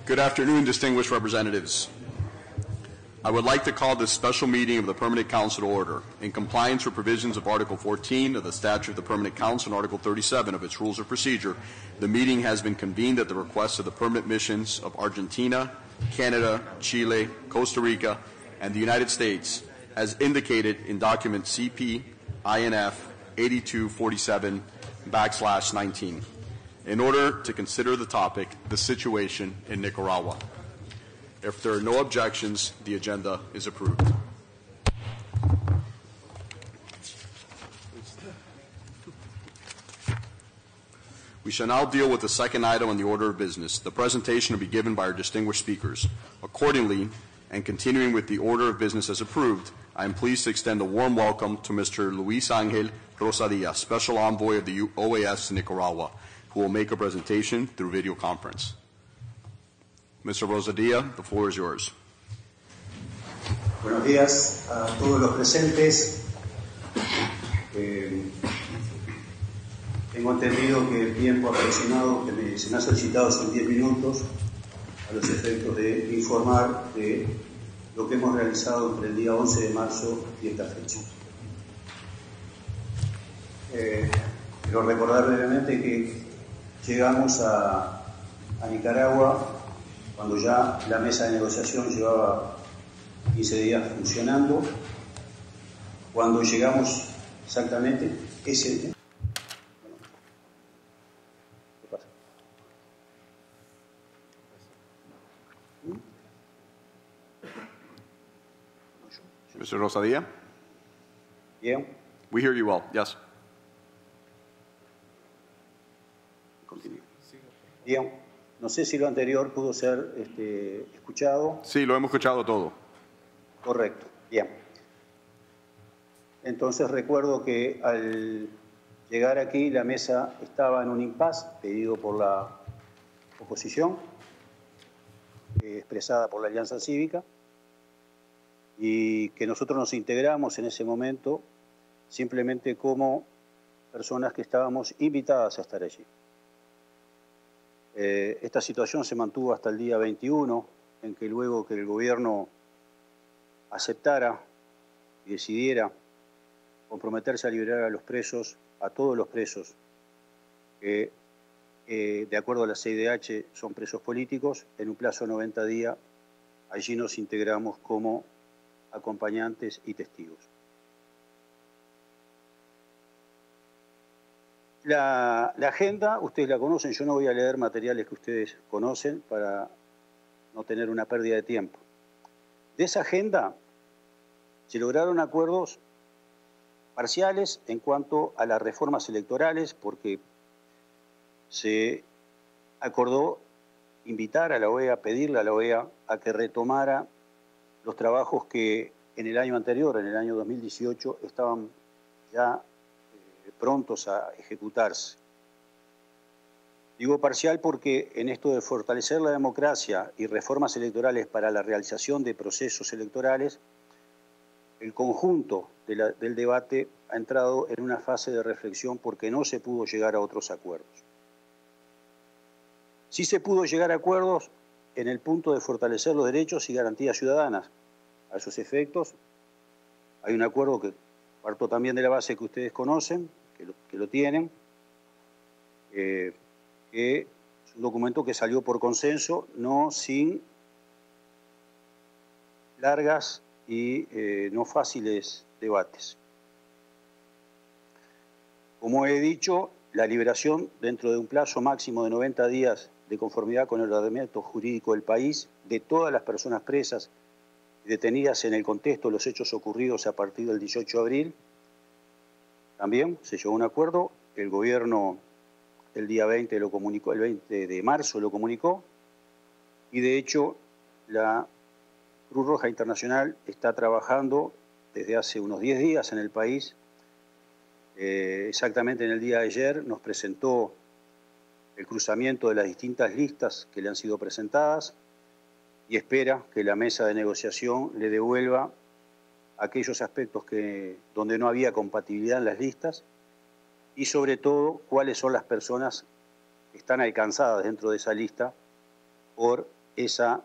Good afternoon, distinguished representatives. I would like to call this special meeting of the Permanent Council to order. In compliance with provisions of Article 14 of the Statute of the Permanent Council and Article 37 of its Rules of Procedure, the meeting has been convened at the request of the permanent missions of Argentina, Canada, Chile, Costa Rica, and the United States, as indicated in document CP-INF 8247/19, in order to consider the topic, the situation in Nicaragua. If there are no objections, the agenda is approved. We shall now deal with the second item on the order of business. The presentation will be given by our distinguished speakers. Accordingly, and continuing with the order of business as approved, I am pleased to extend a warm welcome to Mr. Luis Angel Rosadia, Special Envoy of the OAS to Nicaragua, who will make a presentation through video conference. Mr. Rosadia, the floor is yours. Buenos días a todos los presentes. Tengo entendido que el tiempo aproximado que se me ha solicitado son 10 minutos a los efectos de informar de lo que hemos realizado entre el día 11 de marzo y esta fecha. Quiero recordar brevemente que llegamos a Nicaragua cuando ya la mesa de negociación llevaba 15 días funcionando. Cuando llegamos exactamente ese día. ¿Qué pasa? Mr. Rosadia? Bien. We hear you well, yes. Continúo. Bien. No sé si lo anterior pudo ser escuchado. Sí, lo hemos escuchado todo. Correcto, bien. Entonces recuerdo que al llegar aquí la mesa estaba en un impasse pedido por la oposición, expresada por la Alianza Cívica, y que nosotros nos integramos en ese momento simplemente como personas que estábamos invitadas a estar allí. Esta situación se mantuvo hasta el día 21, en que luego que el gobierno aceptara y decidiera comprometerse a liberar a los presos, a todos los presos, que de acuerdo a la CIDH son presos políticos, en un plazo de 90 días, allí nos integramos como acompañantes y testigos. La agenda, ustedes la conocen, yo no voy a leer materiales que ustedes conocen para no tener una pérdida de tiempo. De esa agenda se lograron acuerdos parciales en cuanto a las reformas electorales, porque se acordó invitar a la OEA, pedirle a la OEA a que retomara los trabajos que en el año anterior, en el año 2018, estaban ya prontos a ejecutarse. Digo parcial porque en esto de fortalecer la democracia y reformas electorales para la realización de procesos electorales, el conjunto del debate ha entrado en una fase de reflexión porque no se pudo llegar a otros acuerdos. Sí se pudo llegar a acuerdos en el punto de fortalecer los derechos y garantías ciudadanas. A esos efectos hay un acuerdo que parto también de la base que ustedes conocen, que lo tienen, que es un documento que salió por consenso, no sin largas y no fáciles debates. Como he dicho, la liberación dentro de un plazo máximo de 90 días de conformidad con el ordenamiento jurídico del país de todas las personas presas y detenidas en el contexto de los hechos ocurridos a partir del 18 de abril. También se llegó a un acuerdo, el gobierno el día 20 lo comunicó, el 20 de marzo lo comunicó, y de hecho la Cruz Roja Internacional está trabajando desde hace unos 10 días en el país. Exactamente en el día de ayer nos presentó el cruzamiento de las distintas listas que le han sido presentadas y espera que la mesa de negociación le devuelva aquellos aspectos donde no había compatibilidad en las listas y sobre todo cuáles son las personas que están alcanzadas dentro de esa lista por esa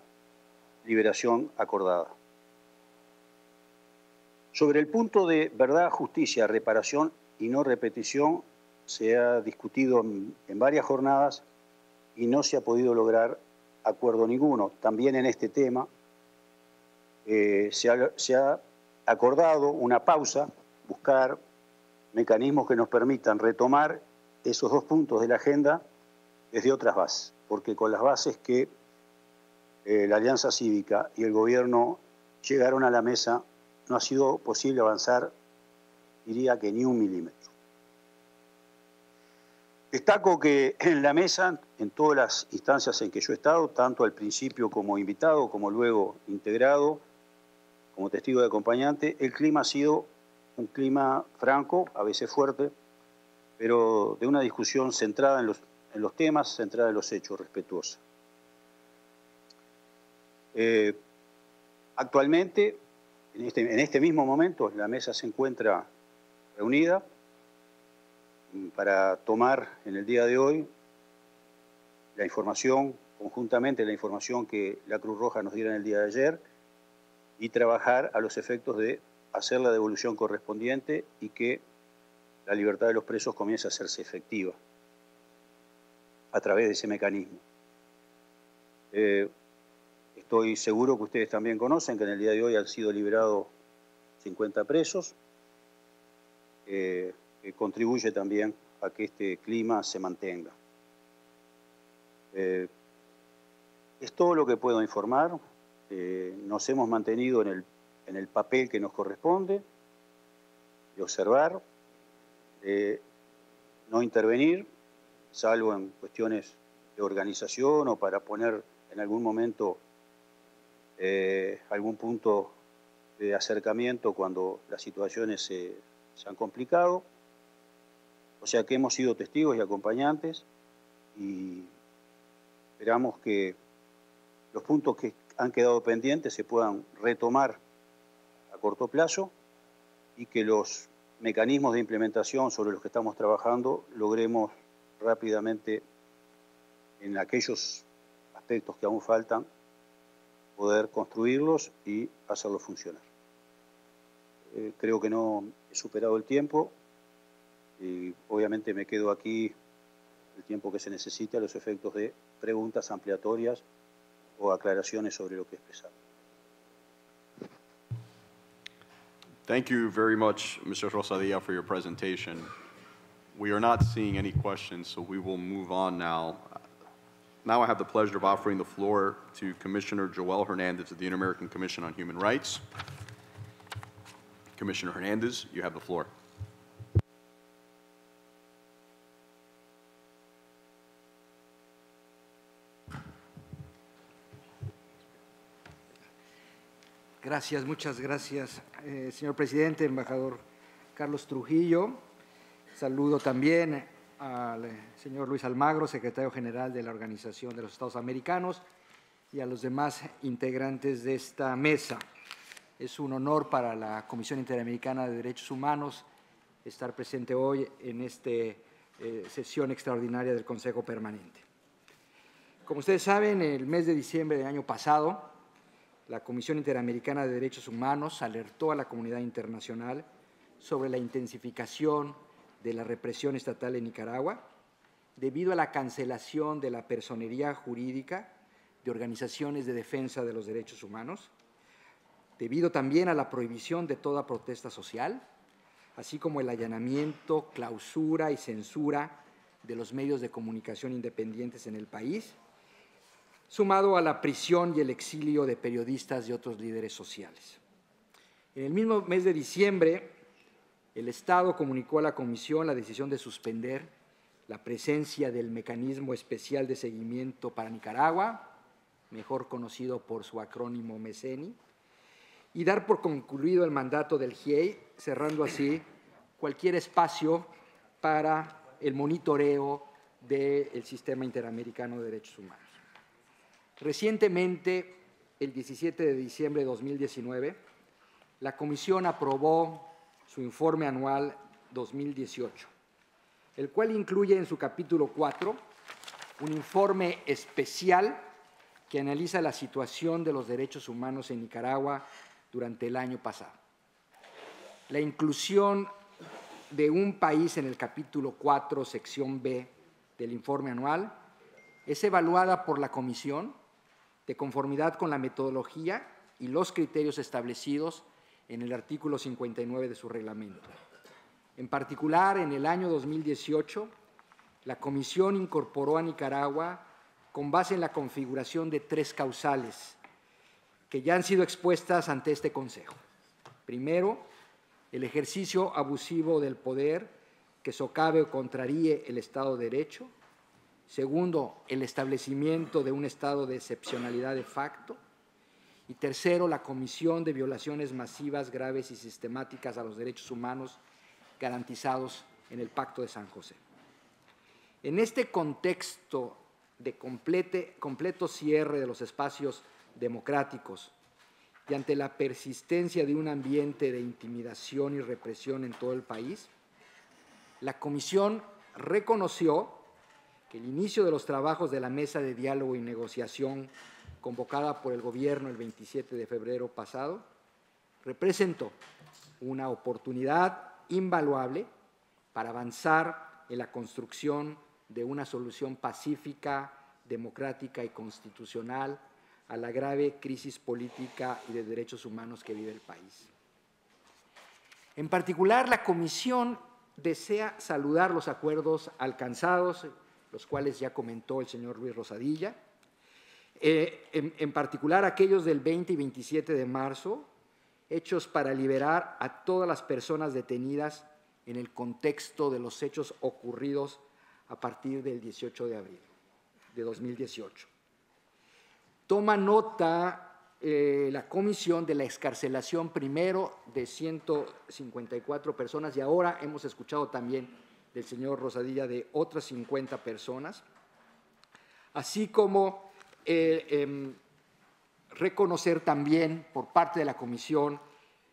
liberación acordada. Sobre el punto de verdad, justicia, reparación y no repetición, se ha discutido en varias jornadas y no se ha podido lograr acuerdo ninguno. También en este tema se ha acordado una pausa, buscar mecanismos que nos permitan retomar esos dos puntos de la agenda desde otras bases, porque con las bases que la Alianza Cívica y el Gobierno llegaron a la mesa, no ha sido posible avanzar, diría que ni 1 milímetro. Destaco que en la mesa, en todas las instancias en que yo he estado, tanto al principio como invitado, como luego integrado, como testigo de acompañante, el clima ha sido un clima franco, a veces fuerte, pero de una discusión centrada en los temas, centrada en los hechos, respetuosa. Actualmente, en este mismo momento, la mesa se encuentra reunida para tomar en el día de hoy la información, conjuntamente la información que la Cruz Roja nos diera en el día de ayer, y trabajar a los efectos de hacer la devolución correspondiente y que la libertad de los presos comience a hacerse efectiva a través de ese mecanismo. Estoy seguro que ustedes también conocen que en el día de hoy han sido liberados 50 presos, que contribuye también a que este clima se mantenga. Es todo lo que puedo informar. Nos hemos mantenido en el papel que nos corresponde, de observar, de no intervenir, salvo en cuestiones de organización o para poner en algún momento algún punto de acercamiento cuando las situaciones se han complicado. O sea que hemos sido testigos y acompañantes y esperamos que los puntos que han quedado pendientes se puedan retomar a corto plazo y que los mecanismos de implementación sobre los que estamos trabajando logremos rápidamente, en aquellos aspectos que aún faltan, poder construirlos y hacerlos funcionar. Creo que no he superado el tiempo y obviamente me quedo aquí el tiempo que se necesite a los efectos de preguntas ampliatorias o aclaraciones sobre lo que he expresado. Thank you very much, Mr. Rosadilla, for your presentation. We are not seeing any questions, so we will move on now. Now I have the pleasure of offering the floor to Commissioner Joel Hernandez of the Inter-American Commission on Human Rights. Commissioner Hernandez, you have the floor. Gracias, muchas gracias, señor presidente, embajador Carlos Trujillo. Saludo también al señor Luis Almagro, secretario general de la Organización de los Estados Americanos, y a los demás integrantes de esta mesa. Es un honor para la Comisión Interamericana de Derechos Humanos estar presente hoy en esta sesión extraordinaria del Consejo Permanente. Como ustedes saben, el mes de diciembre del año pasado, la Comisión Interamericana de Derechos Humanos alertó a la comunidad internacional sobre la intensificación de la represión estatal en Nicaragua debido a la cancelación de la personería jurídica de organizaciones de defensa de los derechos humanos, debido también a la prohibición de toda protesta social, así como el allanamiento, clausura y censura de los medios de comunicación independientes en el país, sumado a la prisión y el exilio de periodistas y otros líderes sociales. En el mismo mes de diciembre, el Estado comunicó a la Comisión la decisión de suspender la presencia del Mecanismo Especial de Seguimiento para Nicaragua, mejor conocido por su acrónimo MECENI, y dar por concluido el mandato del GIEI, cerrando así cualquier espacio para el monitoreo del Sistema Interamericano de Derechos Humanos. Recientemente, el 17 de diciembre de 2019, la Comisión aprobó su informe anual 2018, el cual incluye en su capítulo 4 un informe especial que analiza la situación de los derechos humanos en Nicaragua durante el año pasado. La inclusión de un país en el capítulo 4, sección B del informe anual es evaluada por la Comisión de conformidad con la metodología y los criterios establecidos en el artículo 59 de su reglamento. En particular, en el año 2018, la Comisión incorporó a Nicaragua con base en la configuración de 3 causales que ya han sido expuestas ante este Consejo. Primero, el ejercicio abusivo del poder que socave o contraríe el Estado de Derecho. Segundo, el establecimiento de un estado de excepcionalidad de facto. Y tercero, la comisión de violaciones masivas, graves y sistemáticas a los derechos humanos garantizados en el Pacto de San José. En este contexto de completo cierre de los espacios democráticos y ante la persistencia de un ambiente de intimidación y represión en todo el país, la Comisión reconoció que el inicio de los trabajos de la Mesa de Diálogo y Negociación convocada por el Gobierno el 27 de febrero pasado representó una oportunidad invaluable para avanzar en la construcción de una solución pacífica, democrática y constitucional a la grave crisis política y de derechos humanos que vive el país. En particular, la Comisión desea saludar los acuerdos alcanzados, los cuales ya comentó el señor Luis Rosadilla, en particular aquellos del 20 y 27 de marzo, hechos para liberar a todas las personas detenidas en el contexto de los hechos ocurridos a partir del 18 de abril de 2018. Toma nota la Comisión de la excarcelación primero de 154 personas y ahora hemos escuchado también del señor Rosadilla de otras 50 personas, así como reconocer también por parte de la Comisión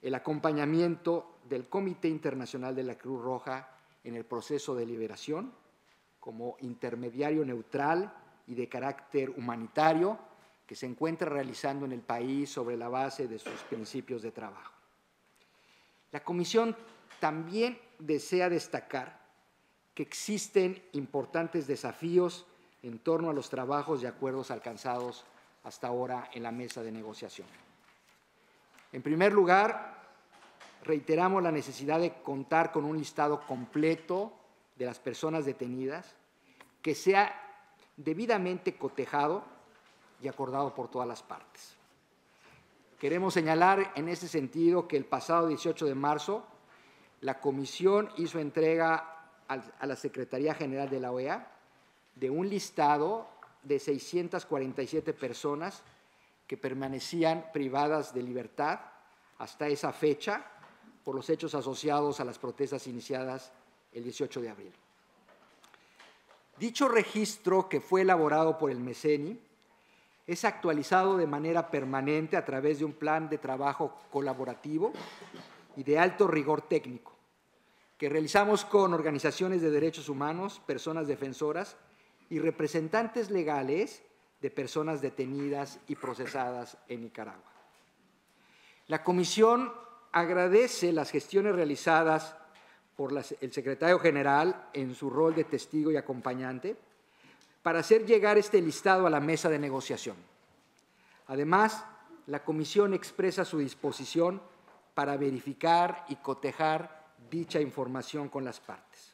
el acompañamiento del Comité Internacional de la Cruz Roja en el proceso de liberación como intermediario neutral y de carácter humanitario que se encuentra realizando en el país sobre la base de sus principios de trabajo. La Comisión también desea destacar que existen importantes desafíos en torno a los trabajos y acuerdos alcanzados hasta ahora en la mesa de negociación. En primer lugar, reiteramos la necesidad de contar con un listado completo de las personas detenidas que sea debidamente cotejado y acordado por todas las partes. Queremos señalar en este sentido que el pasado 18 de marzo la Comisión hizo entrega a la Secretaría General de la OEA de un listado de 647 personas que permanecían privadas de libertad hasta esa fecha por los hechos asociados a las protestas iniciadas el 18 de abril. Dicho registro, que fue elaborado por el MECENI, es actualizado de manera permanente a través de un plan de trabajo colaborativo y de alto rigor técnico, que realizamos con organizaciones de derechos humanos, personas defensoras y representantes legales de personas detenidas y procesadas en Nicaragua. La Comisión agradece las gestiones realizadas por el secretario general en su rol de testigo y acompañante para hacer llegar este listado a la mesa de negociación. Además, la Comisión expresa su disposición para verificar y cotejar dicha información con las partes.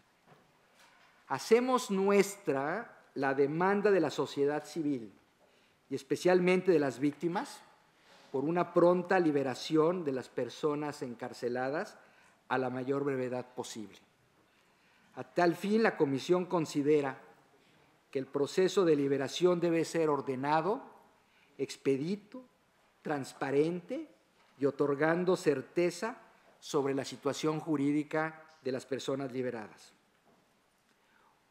Hacemos nuestra la demanda de la sociedad civil y especialmente de las víctimas por una pronta liberación de las personas encarceladas a la mayor brevedad posible. A tal fin, la Comisión considera que el proceso de liberación debe ser ordenado, expedito, transparente y otorgando certeza sobre la situación jurídica de las personas liberadas.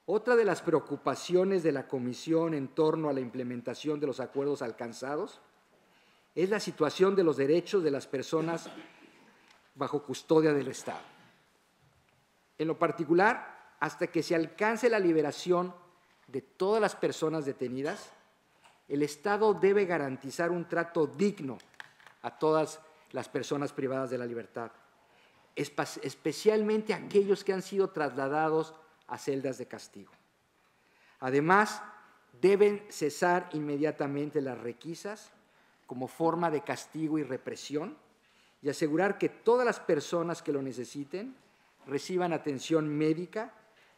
Otra de las preocupaciones de la Comisión en torno a la implementación de los acuerdos alcanzados es la situación de los derechos de las personas bajo custodia del Estado. En lo particular, hasta que se alcance la liberación de todas las personas detenidas, el Estado debe garantizar un trato digno a todas las personas privadas de la libertad, especialmente aquellos que han sido trasladados a celdas de castigo. Además, deben cesar inmediatamente las requisas como forma de castigo y represión y asegurar que todas las personas que lo necesiten reciban atención médica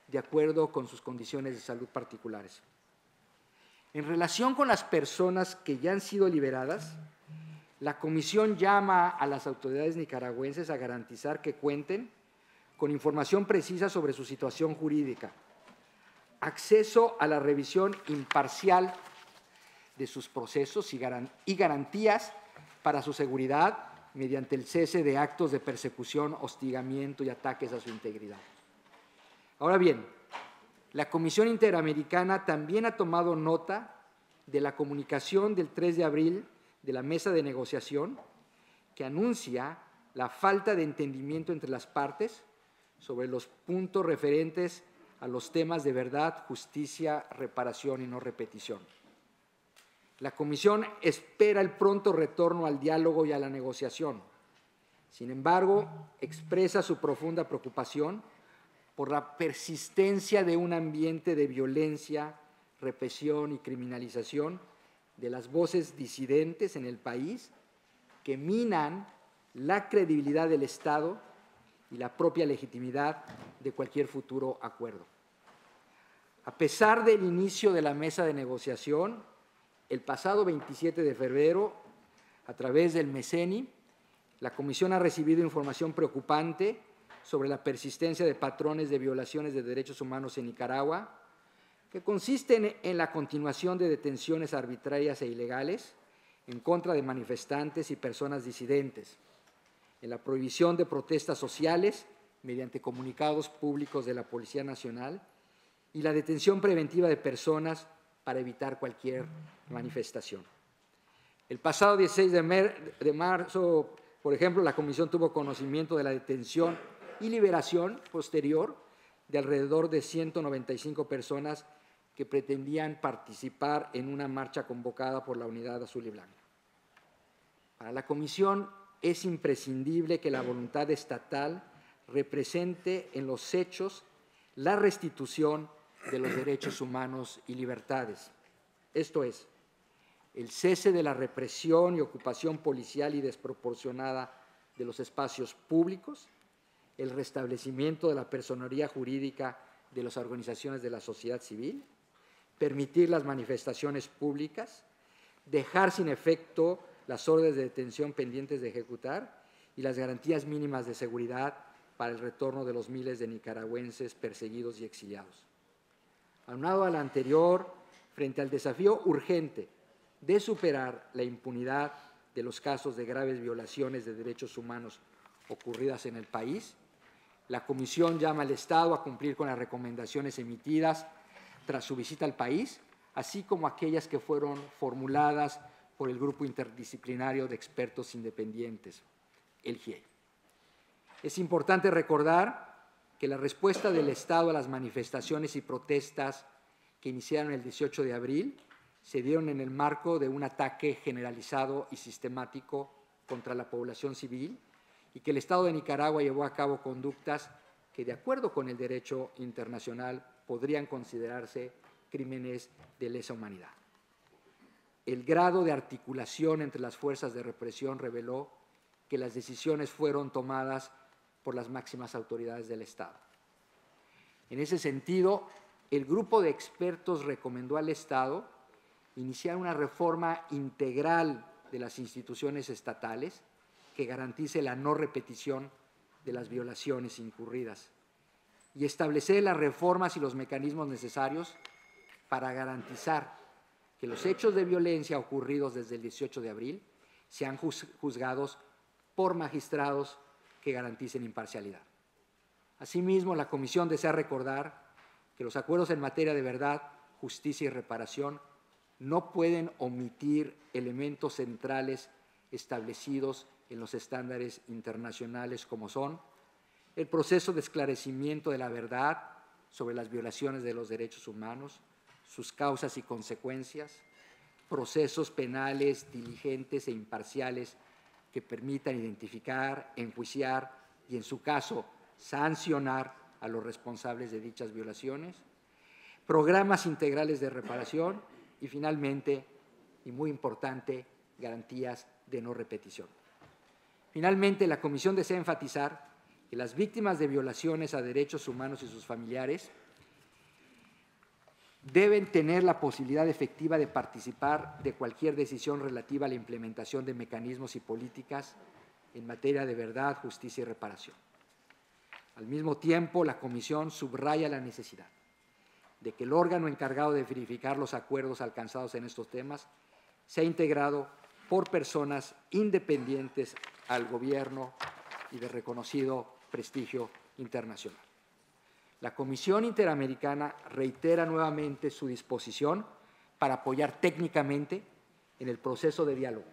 de acuerdo con sus condiciones de salud particulares. En relación con las personas que ya han sido liberadas, la Comisión llama a las autoridades nicaragüenses a garantizar que cuenten con información precisa sobre su situación jurídica, acceso a la revisión imparcial de sus procesos y garantías para su seguridad mediante el cese de actos de persecución, hostigamiento y ataques a su integridad. Ahora bien, la Comisión Interamericana también ha tomado nota de la comunicación del 3 de abril de la Mesa de Negociación que anuncia la falta de entendimiento entre las partes sobre los puntos referentes a los temas de verdad, justicia, reparación y no repetición. La Comisión espera el pronto retorno al diálogo y a la negociación. Sin embargo, expresa su profunda preocupación por la persistencia de un ambiente de violencia, represión y criminalización de las voces disidentes en el país que minan la credibilidad del Estado y la propia legitimidad de cualquier futuro acuerdo. A pesar del inicio de la mesa de negociación, el pasado 27 de febrero, a través del MECENI, la Comisión ha recibido información preocupante sobre la persistencia de patrones de violaciones de derechos humanos en Nicaragua, que consisten en la continuación de detenciones arbitrarias e ilegales en contra de manifestantes y personas disidentes, en la prohibición de protestas sociales mediante comunicados públicos de la Policía Nacional y la detención preventiva de personas para evitar cualquier manifestación. El pasado 16 de marzo, por ejemplo, la Comisión tuvo conocimiento de la detención y liberación posterior de alrededor de 195 personas que pretendían participar en una marcha convocada por la Unidad Azul y Blanca. Para la Comisión es imprescindible que la voluntad estatal represente en los hechos la restitución de los derechos humanos y libertades. Esto es, el cese de la represión y ocupación policial y desproporcionada de los espacios públicos, el restablecimiento de la personería jurídica de las organizaciones de la sociedad civil, permitir las manifestaciones públicas, dejar sin efecto las órdenes de detención pendientes de ejecutar y las garantías mínimas de seguridad para el retorno de los miles de nicaragüenses perseguidos y exiliados. Aunado a lo anterior, frente al desafío urgente de superar la impunidad de los casos de graves violaciones de derechos humanos ocurridas en el país, la Comisión llama al Estado a cumplir con las recomendaciones emitidas tras su visita al país, así como aquellas que fueron formuladas por el Grupo Interdisciplinario de Expertos Independientes, el GIEI. Es importante recordar que la respuesta del Estado a las manifestaciones y protestas que iniciaron el 18 de abril se dieron en el marco de un ataque generalizado y sistemático contra la población civil y que el Estado de Nicaragua llevó a cabo conductas que, de acuerdo con el derecho internacional, podrían considerarse crímenes de lesa humanidad. El grado de articulación entre las fuerzas de represión reveló que las decisiones fueron tomadas por las máximas autoridades del Estado. En ese sentido, el grupo de expertos recomendó al Estado iniciar una reforma integral de las instituciones estatales que garantice la no repetición de las violaciones incurridas y establecer las reformas y los mecanismos necesarios para garantizar que los hechos de violencia ocurridos desde el 18 de abril sean juzgados por magistrados que garanticen imparcialidad. Asimismo, la Comisión desea recordar que los acuerdos en materia de verdad, justicia y reparación no pueden omitir elementos centrales establecidos en los estándares internacionales como son el proceso de esclarecimiento de la verdad sobre las violaciones de los derechos humanos, sus causas y consecuencias, procesos penales diligentes e imparciales que permitan identificar, enjuiciar y, en su caso, sancionar a los responsables de dichas violaciones, programas integrales de reparación y, finalmente, y muy importante, garantías de no repetición. Finalmente, la Comisión desea enfatizar que las víctimas de violaciones a derechos humanos y sus familiares deben tener la posibilidad efectiva de participar de cualquier decisión relativa a la implementación de mecanismos y políticas en materia de verdad, justicia y reparación. Al mismo tiempo, la Comisión subraya la necesidad de que el órgano encargado de verificar los acuerdos alcanzados en estos temas sea integrado por personas independientes al Gobierno y de reconocido prestigio internacional. La Comisión Interamericana reitera nuevamente su disposición para apoyar técnicamente en el proceso de diálogo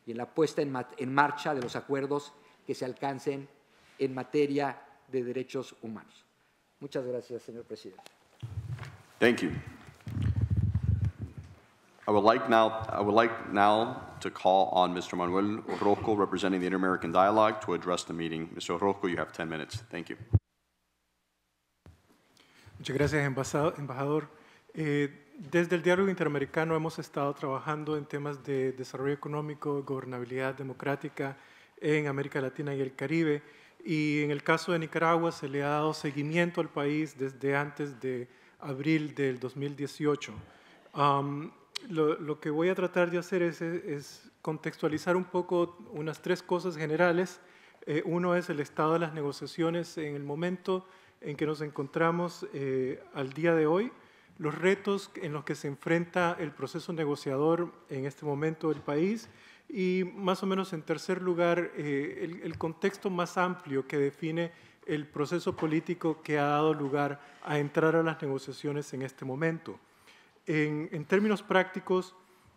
y en la puesta en marcha de los acuerdos que se alcancen en materia de derechos humanos. Muchas gracias, señor presidente. Thank you. I would like now to call on Mr. Manuel Orozco, representing the Inter-American Dialogue, to address the meeting. Mr. Orozco, you have 10 minutes. Thank you. Muchas gracias, embajador. Desde el Diálogo Interamericano hemos estado trabajando en temas de desarrollo económico, gobernabilidad democrática en América Latina y el Caribe, y en el caso de Nicaragua se le ha dado seguimiento al país desde antes de abril del 2018. Lo que voy a tratar de hacer es contextualizar un poco unas tres cosas generales. Uno es el estado de las negociaciones en el momento en que nos encontramos al día de hoy, los retos en los que se enfrenta el proceso negociador en este momento del país y, más o menos en tercer lugar, el contexto más amplio que define el proceso político que ha dado lugar a entrar a las negociaciones en este momento. En términos prácticos,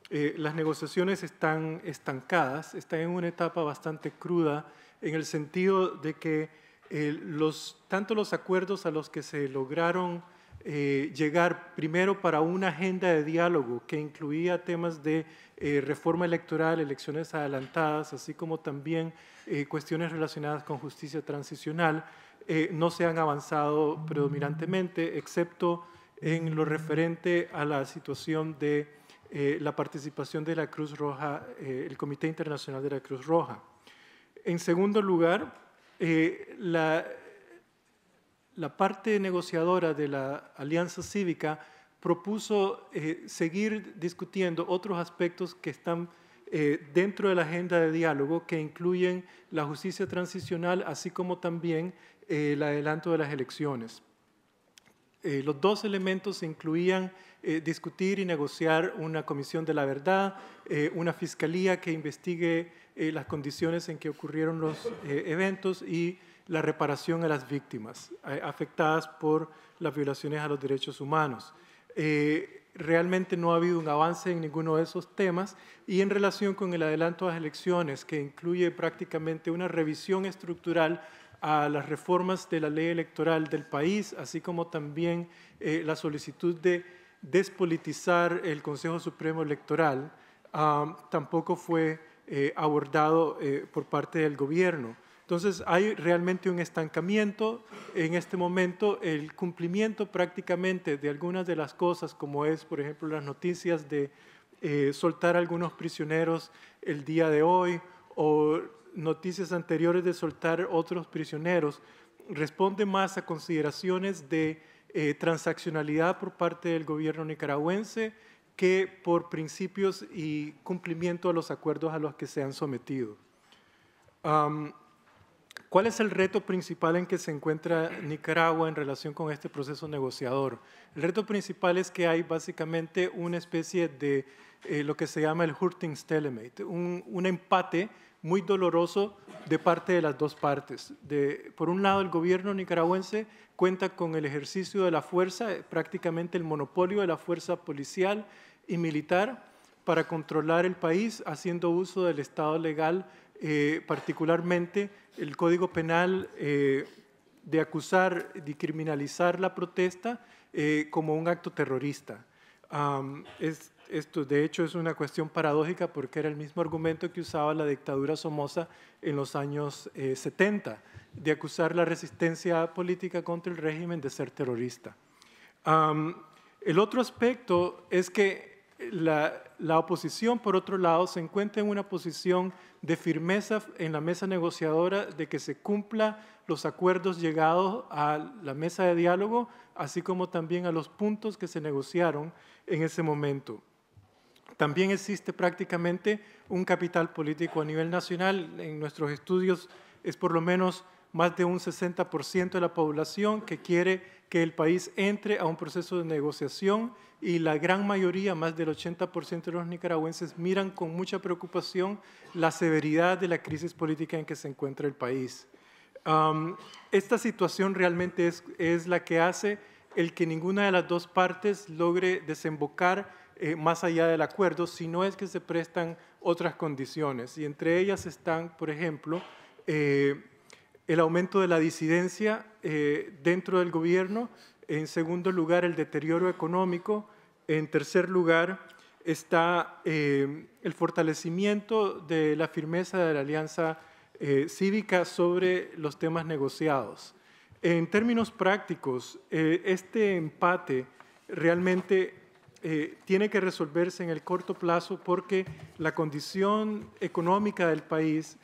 las negociaciones están estancadas, están en una etapa bastante cruda en el sentido de que tanto los acuerdos a los que se lograron llegar primero para una agenda de diálogo que incluía temas de reforma electoral, elecciones adelantadas, así como también cuestiones relacionadas con justicia transicional, no se han avanzado predominantemente, excepto en lo referente a la situación de la participación de la Cruz Roja, el Comité Internacional de la Cruz Roja. En segundo lugar, la parte negociadora de la Alianza Cívica propuso seguir discutiendo otros aspectos que están dentro de la agenda de diálogo, que incluyen la justicia transicional, así como también el adelanto de las elecciones. Los dos elementos incluían discutir y negociar una comisión de la verdad, una fiscalía que investigue las condiciones en que ocurrieron los eventos y la reparación a las víctimas afectadas por las violaciones a los derechos humanos. Realmente no ha habido un avance en ninguno de esos temas, y en relación con el adelanto a las elecciones, que incluye prácticamente una revisión estructural a las reformas de la ley electoral del país, así como también la solicitud de despolitizar el Consejo Supremo Electoral, tampoco fue abordado por parte del gobierno. Entonces, hay realmente un estancamiento en este momento. El cumplimiento prácticamente de algunas de las cosas, como es, por ejemplo, las noticias de soltar a algunos prisioneros el día de hoy, o noticias anteriores de soltar otros prisioneros, responde más a consideraciones de transaccionalidad por parte del gobierno nicaragüense que por principios y cumplimiento a los acuerdos a los que se han sometido. ¿Cuál es el reto principal en que se encuentra Nicaragua en relación con este proceso negociador? El reto principal es que hay básicamente una especie de lo que se llama el hurting stalemate, un empate muy doloroso de parte de las dos partes. Por un lado, el gobierno nicaragüense cuenta con el ejercicio de la fuerza, prácticamente el monopolio de la fuerza policial y militar para controlar el país, haciendo uso del Estado legal, particularmente el Código Penal de acusar, de criminalizar la protesta como un acto terrorista. Esto, de hecho, es una cuestión paradójica porque era el mismo argumento que usaba la dictadura Somoza en los años 70, de acusar la resistencia política contra el régimen de ser terrorista. El otro aspecto es que la oposición, por otro lado, se encuentra en una posición de firmeza en la mesa negociadora de que se cumpla los acuerdos llegados a la mesa de diálogo, así como también a los puntos que se negociaron en ese momento. También existe prácticamente un capital político a nivel nacional. En nuestros estudios es por lo menos más de un 60% de la población que quiere que el país entre a un proceso de negociación y la gran mayoría, más del 80% de los nicaragüenses, miran con mucha preocupación la severidad de la crisis política en que se encuentra el país. Esta situación realmente es la que hace el que ninguna de las dos partes logre desembocar más allá del acuerdo, si no es que se prestan otras condiciones. Y entre ellas están, por ejemplo, el aumento de la disidencia dentro del gobierno, en segundo lugar, el deterioro económico, en tercer lugar, está el fortalecimiento de la firmeza de la alianza cívica sobre los temas negociados. En términos prácticos, este empate realmente tiene que resolverse en el corto plazo porque la condición económica del país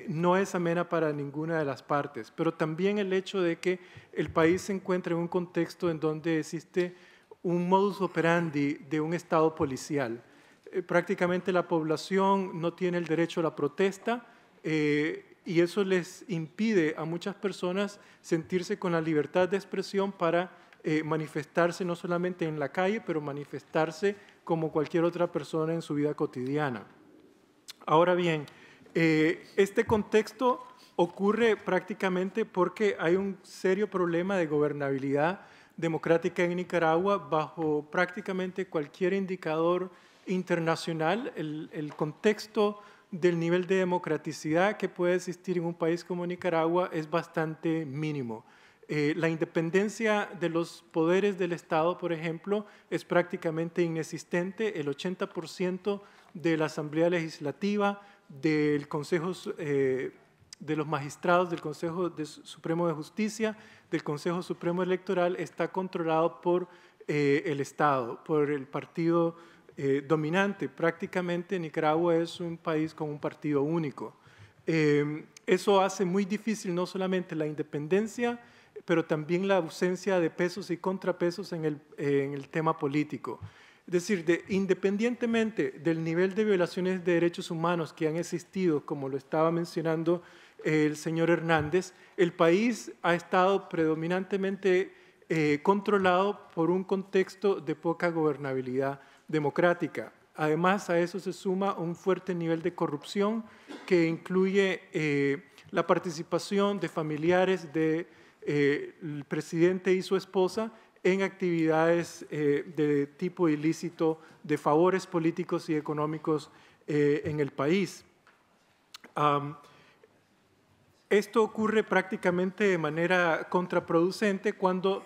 no es amena para ninguna de las partes, pero también el hecho de que el país se encuentra en un contexto en donde existe un modus operandi de un Estado policial. Prácticamente la población no tiene el derecho a la protesta y eso les impide a muchas personas sentirse con la libertad de expresión para manifestarse no solamente en la calle, pero manifestarse como cualquier otra persona en su vida cotidiana. Ahora bien, este contexto ocurre prácticamente porque hay un serio problema de gobernabilidad democrática en Nicaragua bajo prácticamente cualquier indicador internacional. El contexto del nivel de democraticidad que puede existir en un país como Nicaragua es bastante mínimo. La independencia de los poderes del Estado, por ejemplo, es prácticamente inexistente. El 80% de la Asamblea Legislativa, del Consejo de los magistrados, del Consejo Supremo de Justicia, del Consejo Supremo Electoral está controlado por el Estado, por el partido dominante. Prácticamente Nicaragua es un país con un partido único. Eso hace muy difícil no solamente la independencia, pero también la ausencia de pesos y contrapesos en el tema político. Es decir, independientemente del nivel de violaciones de derechos humanos que han existido, como lo estaba mencionando el señor Hernández, el país ha estado predominantemente controlado por un contexto de poca gobernabilidad democrática. Además, a eso se suma un fuerte nivel de corrupción que incluye la participación de familiares del presidente y su esposa en actividades de tipo ilícito de favores políticos y económicos en el país. Esto ocurre prácticamente de manera contraproducente cuando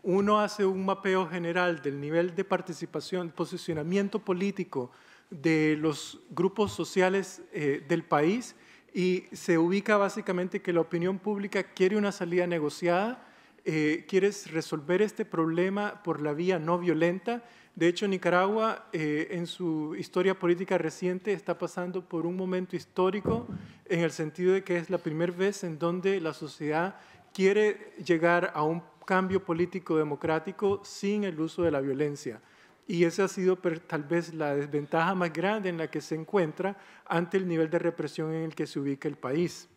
uno hace un mapeo general del nivel de participación, posicionamiento político de los grupos sociales del país y se ubica básicamente que la opinión pública quiere una salida negociada, quiere resolver este problema por la vía no violenta. De hecho, Nicaragua, en su historia política reciente, está pasando por un momento histórico en el sentido de que es la primera vez en donde la sociedad quiere llegar a un cambio político democrático sin el uso de la violencia. Y esa ha sido tal vez la desventaja más grande en la que se encuentra ante el nivel de represión en el que se ubica el país.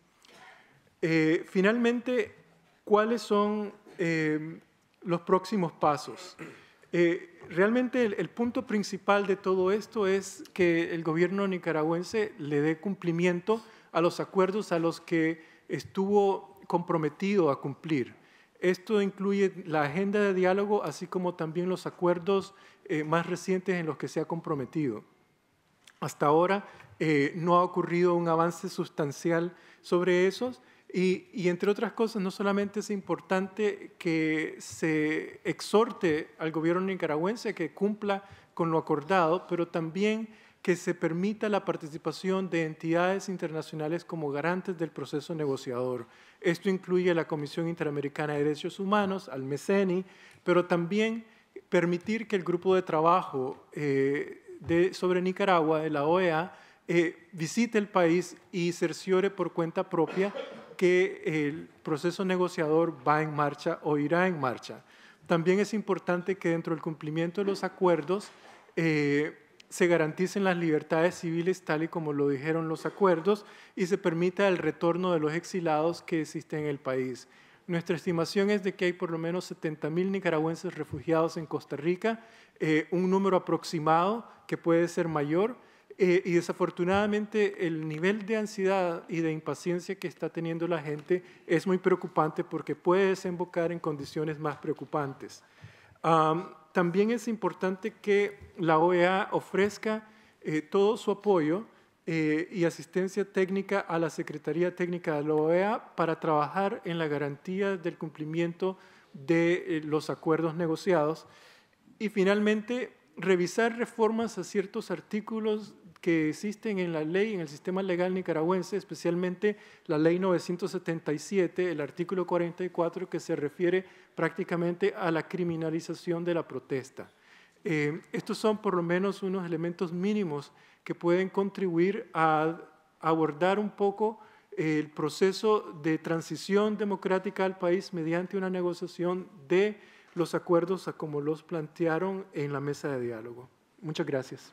Finalmente, ¿cuáles son los próximos pasos? Realmente el punto principal de todo esto es que el gobierno nicaragüense le dé cumplimiento a los acuerdos a los que estuvo comprometido a cumplir. Esto incluye la agenda de diálogo, así como también los acuerdos más recientes en los que se ha comprometido. Hasta ahora no ha ocurrido un avance sustancial sobre esos. Y entre otras cosas, no solamente es importante que se exhorte al gobierno nicaragüense que cumpla con lo acordado, pero también que se permita la participación de entidades internacionales como garantes del proceso negociador. Esto incluye a la Comisión Interamericana de Derechos Humanos, al MECENI, pero también permitir que el grupo de trabajo sobre Nicaragua, de la OEA, visite el país y cerciore por cuenta propia que el proceso negociador va en marcha o irá en marcha. También es importante que dentro del cumplimiento de los acuerdos se garanticen las libertades civiles tal y como lo dijeron los acuerdos y se permita el retorno de los exilados que existen en el país. Nuestra estimación es de que hay por lo menos 70,000 nicaragüenses refugiados en Costa Rica, un número aproximado que puede ser mayor, y desafortunadamente el nivel de ansiedad y de impaciencia que está teniendo la gente es muy preocupante porque puede desembocar en condiciones más preocupantes. También es importante que la OEA ofrezca todo su apoyo y asistencia técnica a la Secretaría Técnica de la OEA para trabajar en la garantía del cumplimiento de los acuerdos negociados y finalmente revisar reformas a ciertos artículos que existen en la ley, en el sistema legal nicaragüense, especialmente la ley 977, el artículo 44, que se refiere prácticamente a la criminalización de la protesta. Estos son por lo menos unos elementos mínimos que pueden contribuir a abordar un poco el proceso de transición democrática al país mediante una negociación de los acuerdos a como los plantearon en la mesa de diálogo. Muchas gracias.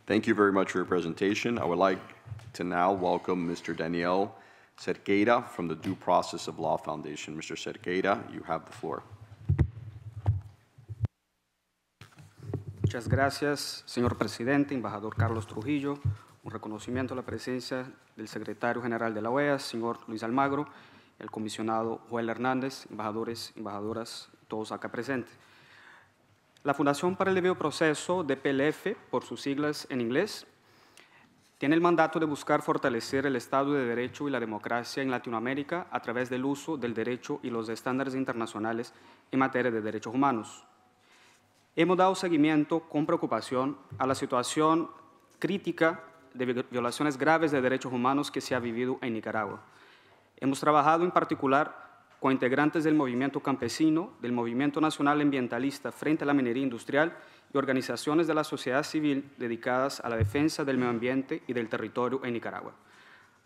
Thank you very much for your presentation. I would like to now welcome Mr. Daniel Cerqueira from the Due Process of Law Foundation. Mr. Cerqueira, you have the floor. Muchas gracias, señor presidente, embajador Carlos Trujillo. Un reconocimiento a la presencia del secretario general de la OEA, señor Luis Almagro, el comisionado Joel Hernández, embajadores, embajadoras, todos acá presentes. La Fundación para el Debido Proceso, DPLF, por sus siglas en inglés, tiene el mandato de buscar fortalecer el Estado de Derecho y la democracia en Latinoamérica a través del uso del derecho y los estándares internacionales en materia de derechos humanos. Hemos dado seguimiento con preocupación a la situación crítica de violaciones graves de derechos humanos que se ha vivido en Nicaragua. Hemos trabajado en particular con integrantes del movimiento campesino, del movimiento nacional ambientalista frente a la minería industrial y organizaciones de la sociedad civil dedicadas a la defensa del medio ambiente y del territorio en Nicaragua.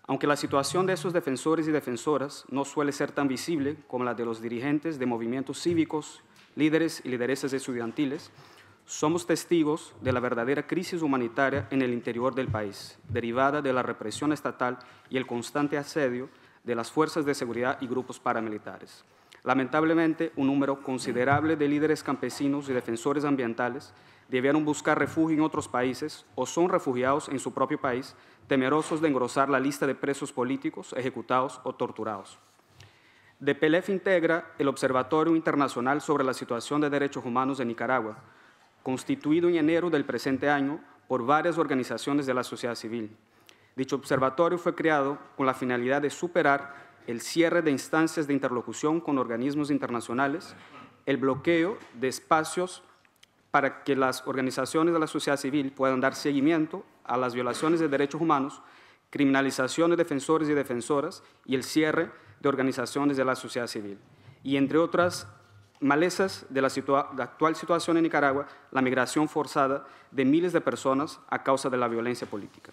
Aunque la situación de esos defensores y defensoras no suele ser tan visible como la de los dirigentes de movimientos cívicos, líderes y lideresas estudiantiles, somos testigos de la verdadera crisis humanitaria en el interior del país, derivada de la represión estatal y el constante asedio de las fuerzas de seguridad y grupos paramilitares. Lamentablemente, un número considerable de líderes campesinos y defensores ambientales debieron buscar refugio en otros países o son refugiados en su propio país, temerosos de engrosar la lista de presos políticos, ejecutados o torturados. DPLF integra el Observatorio Internacional sobre la Situación de Derechos Humanos de Nicaragua, constituido en enero del presente año por varias organizaciones de la sociedad civil. Dicho observatorio fue creado con la finalidad de superar el cierre de instancias de interlocución con organismos internacionales, el bloqueo de espacios para que las organizaciones de la sociedad civil puedan dar seguimiento a las violaciones de derechos humanos, criminalización de defensores y defensoras y el cierre de organizaciones de la sociedad civil. Y entre otras malezas de la actual situación en Nicaragua, la migración forzada de miles de personas a causa de la violencia política.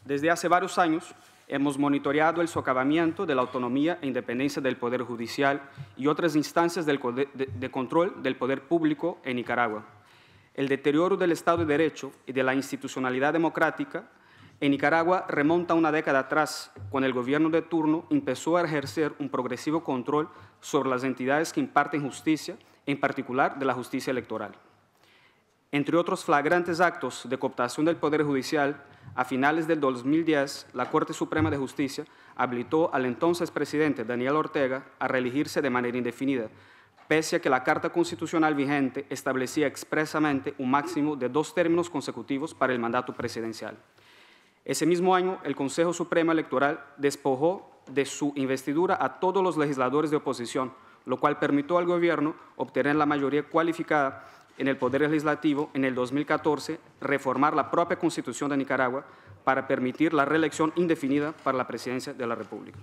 Desde hace varios años hemos monitoreado el socavamiento de la autonomía e independencia del Poder Judicial y otras instancias de control del poder público en Nicaragua. El deterioro del Estado de Derecho y de la institucionalidad democrática en Nicaragua remonta a una década atrás, cuando el gobierno de turno empezó a ejercer un progresivo control sobre las entidades que imparten justicia, en particular de la justicia electoral. Entre otros flagrantes actos de cooptación del Poder Judicial, a finales del 2010, la Corte Suprema de Justicia habilitó al entonces presidente Daniel Ortega a reelegirse de manera indefinida, pese a que la Carta Constitucional vigente establecía expresamente un máximo de 2 términos consecutivos para el mandato presidencial. Ese mismo año, el Consejo Supremo Electoral despojó de su investidura a todos los legisladores de oposición, lo cual permitió al gobierno obtener la mayoría cualificada en el Poder Legislativo en el 2014, reformar la propia Constitución de Nicaragua para permitir la reelección indefinida para la presidencia de la República.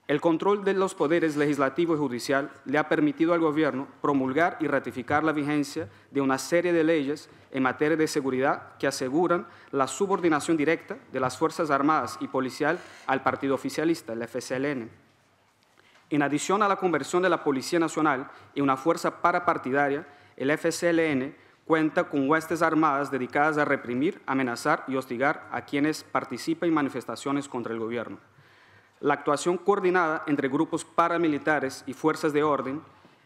El control de los poderes legislativo y judicial le ha permitido al gobierno promulgar y ratificar la vigencia de una serie de leyes en materia de seguridad que aseguran la subordinación directa de las Fuerzas Armadas y Policial al partido oficialista, el FCLN. En adición a la conversión de la Policía Nacional en una fuerza parapartidaria, el FCLN cuenta con huestes armadas dedicadas a reprimir, amenazar y hostigar a quienes participan en manifestaciones contra el gobierno. La actuación coordinada entre grupos paramilitares y fuerzas de orden,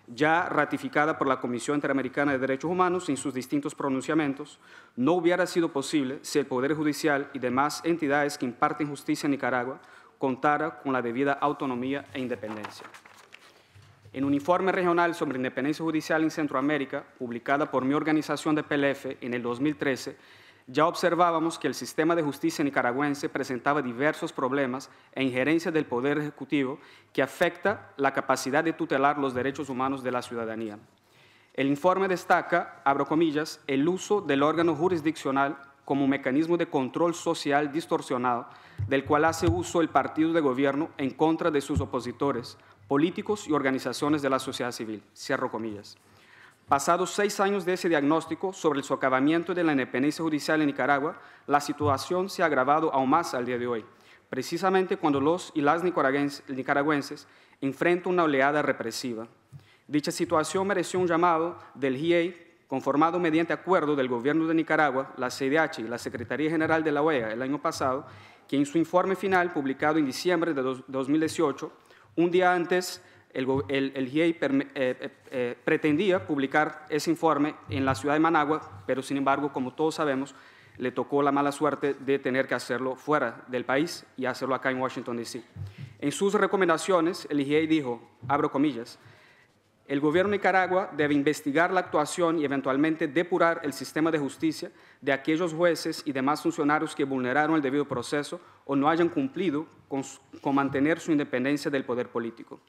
ya ratificada por la Comisión Interamericana de Derechos Humanos en sus distintos pronunciamientos, no hubiera sido posible si el Poder Judicial y demás entidades que imparten justicia en Nicaragua contara con la debida autonomía e independencia. En un informe regional sobre independencia judicial en Centroamérica, publicada por mi organización de PLF en el 2013, ya observábamos que el sistema de justicia nicaragüense presentaba diversos problemas e injerencias del Poder Ejecutivo que afecta la capacidad de tutelar los derechos humanos de la ciudadanía. El informe destaca, abro comillas, el uso del órgano jurisdiccional como mecanismo de control social distorsionado, del cual hace uso el partido de gobierno en contra de sus opositores, políticos y organizaciones de la sociedad civil, cierro comillas. Pasados 6 años de ese diagnóstico sobre el socavamiento de la independencia judicial en Nicaragua, la situación se ha agravado aún más al día de hoy, precisamente cuando los y las nicaragüenses enfrentan una oleada represiva. Dicha situación mereció un llamado del GIEI, conformado mediante acuerdo del Gobierno de Nicaragua, la CIDH y la Secretaría General de la OEA el año pasado, que en su informe final, publicado en diciembre de 2018, un día antes, el GIEI pretendía publicar ese informe en la ciudad de Managua, pero sin embargo, como todos sabemos, le tocó la mala suerte de tener que hacerlo fuera del país y hacerlo acá en Washington, D.C. En sus recomendaciones, el GIEI dijo, abro comillas, el gobierno de Nicaragua debe investigar la actuación y eventualmente depurar el sistema de justicia de aquellos jueces y demás funcionarios que vulneraron el debido proceso o no hayan cumplido con mantener su independencia del poder político.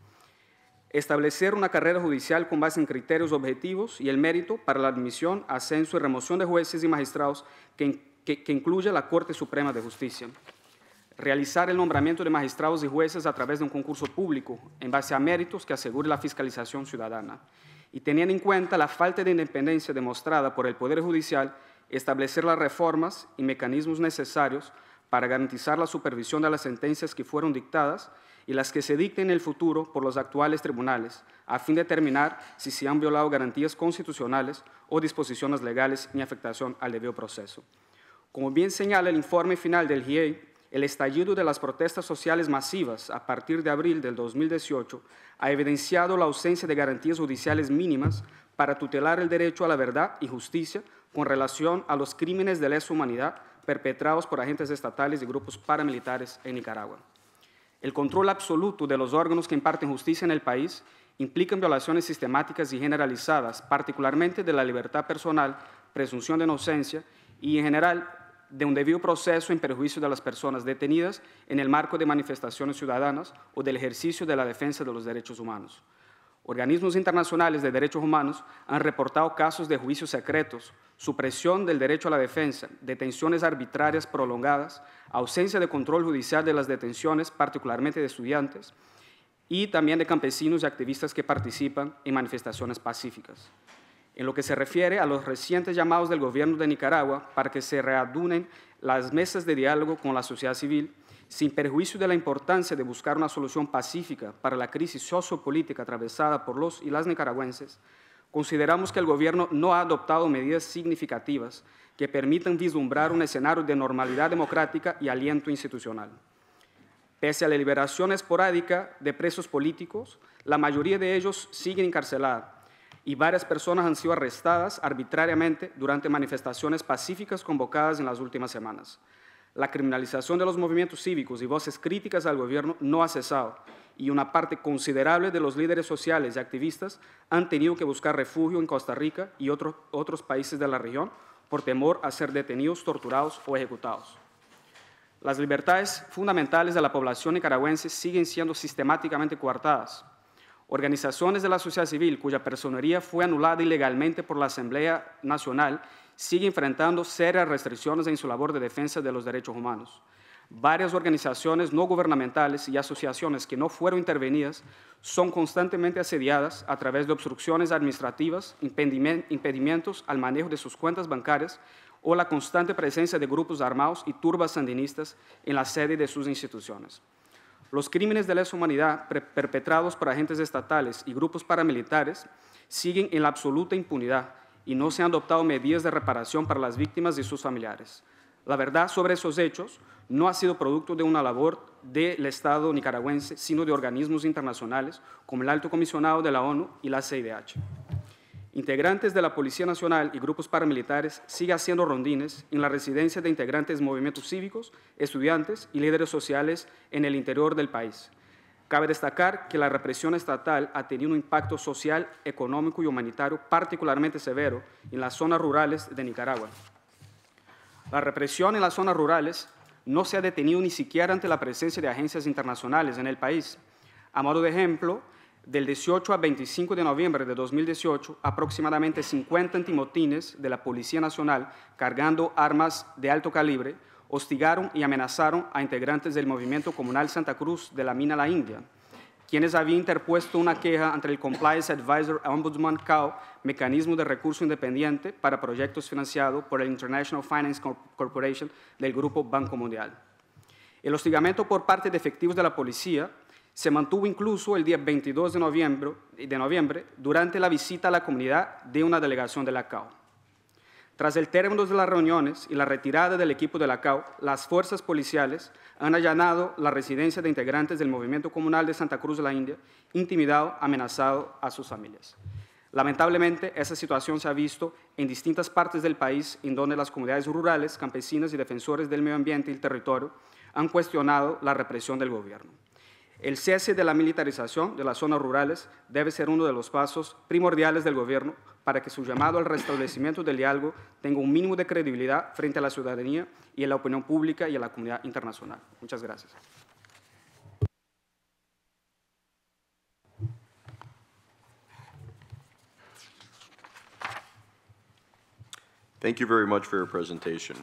Establecer una carrera judicial con base en criterios objetivos y el mérito para la admisión, ascenso y remoción de jueces y magistrados que incluya la Corte Suprema de Justicia. Realizar el nombramiento de magistrados y jueces a través de un concurso público en base a méritos que asegure la fiscalización ciudadana. Y teniendo en cuenta la falta de independencia demostrada por el Poder Judicial, establecer las reformas y mecanismos necesarios para garantizar la supervisión de las sentencias que fueron dictadas y las que se dicten en el futuro por los actuales tribunales, a fin de determinar si se han violado garantías constitucionales o disposiciones legales en afectación al debido proceso. Como bien señala el informe final del GIEI, el estallido de las protestas sociales masivas a partir de abril del 2018 ha evidenciado la ausencia de garantías judiciales mínimas para tutelar el derecho a la verdad y justicia con relación a los crímenes de lesa humanidad perpetrados por agentes estatales y grupos paramilitares en Nicaragua. El control absoluto de los órganos que imparten justicia en el país implica violaciones sistemáticas y generalizadas, particularmente de la libertad personal, presunción de inocencia y, en general, de un debido proceso en perjuicio de las personas detenidas en el marco de manifestaciones ciudadanas o del ejercicio de la defensa de los derechos humanos. Organismos internacionales de derechos humanos han reportado casos de juicios secretos, supresión del derecho a la defensa, detenciones arbitrarias prolongadas, ausencia de control judicial de las detenciones, particularmente de estudiantes, y también de campesinos y activistas que participan en manifestaciones pacíficas. En lo que se refiere a los recientes llamados del gobierno de Nicaragua para que se reanuden las mesas de diálogo con la sociedad civil, sin perjuicio de la importancia de buscar una solución pacífica para la crisis sociopolítica atravesada por los y las nicaragüenses, consideramos que el gobierno no ha adoptado medidas significativas que permitan vislumbrar un escenario de normalidad democrática y aliento institucional. Pese a la liberación esporádica de presos políticos, la mayoría de ellos siguen encarcelados y varias personas han sido arrestadas arbitrariamente durante manifestaciones pacíficas convocadas en las últimas semanas. La criminalización de los movimientos cívicos y voces críticas al gobierno no ha cesado y una parte considerable de los líderes sociales y activistas han tenido que buscar refugio en Costa Rica y otros países de la región por temor a ser detenidos, torturados o ejecutados. Las libertades fundamentales de la población nicaragüense siguen siendo sistemáticamente coartadas. Organizaciones de la sociedad civil cuya personería fue anulada ilegalmente por la Asamblea Nacional siguen enfrentando serias restricciones en su labor de defensa de los derechos humanos. Varias organizaciones no gubernamentales y asociaciones que no fueron intervenidas son constantemente asediadas a través de obstrucciones administrativas, impedimentos al manejo de sus cuentas bancarias o la constante presencia de grupos armados y turbas sandinistas en la sede de sus instituciones. Los crímenes de lesa humanidad perpetrados por agentes estatales y grupos paramilitares siguen en la absoluta impunidad y no se han adoptado medidas de reparación para las víctimas y sus familiares. La verdad sobre esos hechos no ha sido producto de una labor del Estado nicaragüense, sino de organismos internacionales como el Alto Comisionado de la ONU y la CIDH. Integrantes de la Policía Nacional y grupos paramilitares siguen haciendo rondines en la residencia de integrantes de movimientos cívicos, estudiantes y líderes sociales en el interior del país. Cabe destacar que la represión estatal ha tenido un impacto social, económico y humanitario particularmente severo en las zonas rurales de Nicaragua. La represión en las zonas rurales no se ha detenido ni siquiera ante la presencia de agencias internacionales en el país. A modo de ejemplo, del 18 al 25 de noviembre de 2018, aproximadamente 50 antimotines de la Policía Nacional cargando armas de alto calibre hostigaron y amenazaron a integrantes del Movimiento Comunal Santa Cruz de la Mina La India, quienes habían interpuesto una queja ante el Compliance Advisor Ombudsman CAO, mecanismo de recurso independiente para proyectos financiados por el International Finance Corporation del Grupo Banco Mundial. El hostigamiento por parte de efectivos de la policía se mantuvo incluso el día 22 de noviembre durante la visita a la comunidad de una delegación de la CAO. Tras el término de las reuniones y la retirada del equipo de la CAO, las fuerzas policiales han allanado la residencia de integrantes del Movimiento Comunal de Santa Cruz de la India, intimidado, amenazado a sus familias. Lamentablemente, esa situación se ha visto en distintas partes del país, en donde las comunidades rurales, campesinas y defensores del medio ambiente y el territorio han cuestionado la represión del gobierno. El cese de la militarización de las zonas rurales debe ser uno de los pasos primordiales del gobierno para que su llamado al restablecimiento del diálogo tenga un mínimo de credibilidad frente a la ciudadanía y a la opinión pública y a la comunidad internacional. Muchas gracias. Thank you very much for your presentation.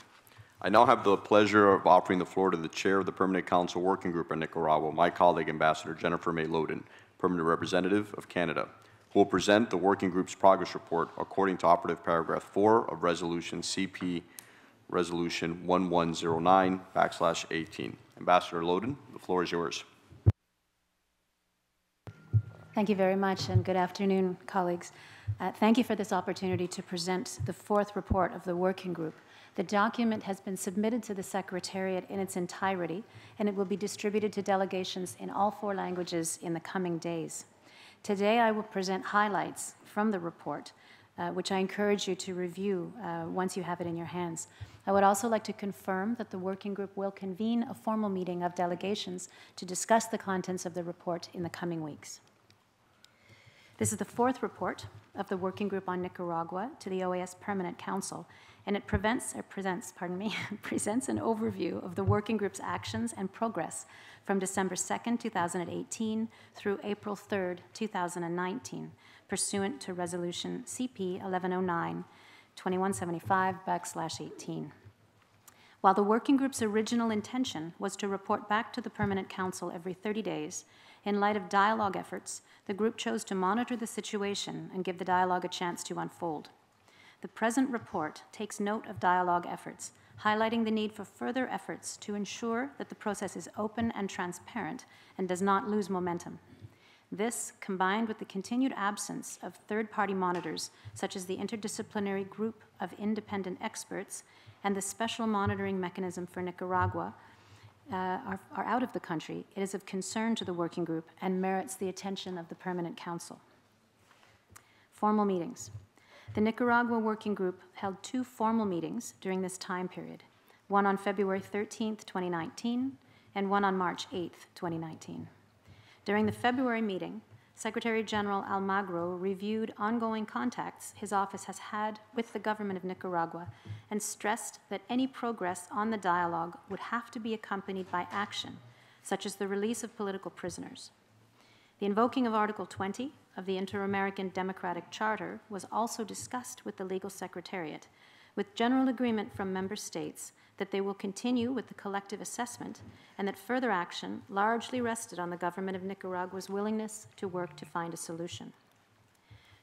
I now have the pleasure of offering the floor to the chair of the Permanent Council Working Group in Nicaragua, my colleague, Ambassador Jennifer May Loden, Permanent Representative of Canada, who will present the Working Group's progress report according to operative paragraph 4 of Resolution CP Resolution 1109/18. Ambassador Loden, the floor is yours. Thank you very much, and good afternoon, colleagues. Thank you for this opportunity to present the fourth report of the Working Group. The document has been submitted to the Secretariat in its entirety, and it will be distributed to delegations in all 4 languages in the coming days. Today, I will present highlights from the report, which I encourage you to review once you have it in your hands. I would also like to confirm that the Working Group will convene a formal meeting of delegations to discuss the contents of the report in the coming weeks. This is the 4th report of the Working Group on Nicaragua to the OAS Permanent Council, and it presents an overview of the Working Group's actions and progress from December 2nd, 2018 through April 3rd, 2019, pursuant to Resolution CP 1109/2175/18. While the Working Group's original intention was to report back to the Permanent Council every 30 days, in light of dialogue efforts, the group chose to monitor the situation and give the dialogue a chance to unfold. The present report takes note of dialogue efforts, highlighting the need for further efforts to ensure that the process is open and transparent and does not lose momentum. This, combined with the continued absence of third-party monitors, such as the Interdisciplinary Group of Independent Experts and the Special Monitoring Mechanism for Nicaragua, are out of the country, it is of concern to the Working Group and merits the attention of the Permanent Council. Formal meetings. The Nicaragua Working Group held 2 formal meetings during this time period, one on February 13th, 2019, and one on March 8th, 2019. During the February meeting, Secretary General Almagro reviewed ongoing contacts his office has had with the government of Nicaragua and stressed that any progress on the dialogue would have to be accompanied by action, such as the release of political prisoners. The invoking of Article 20 of the Inter-American Democratic Charter was also discussed with the Legal Secretariat, with general agreement from member states that they will continue with the collective assessment and that further action largely rested on the government of Nicaragua's willingness to work to find a solution.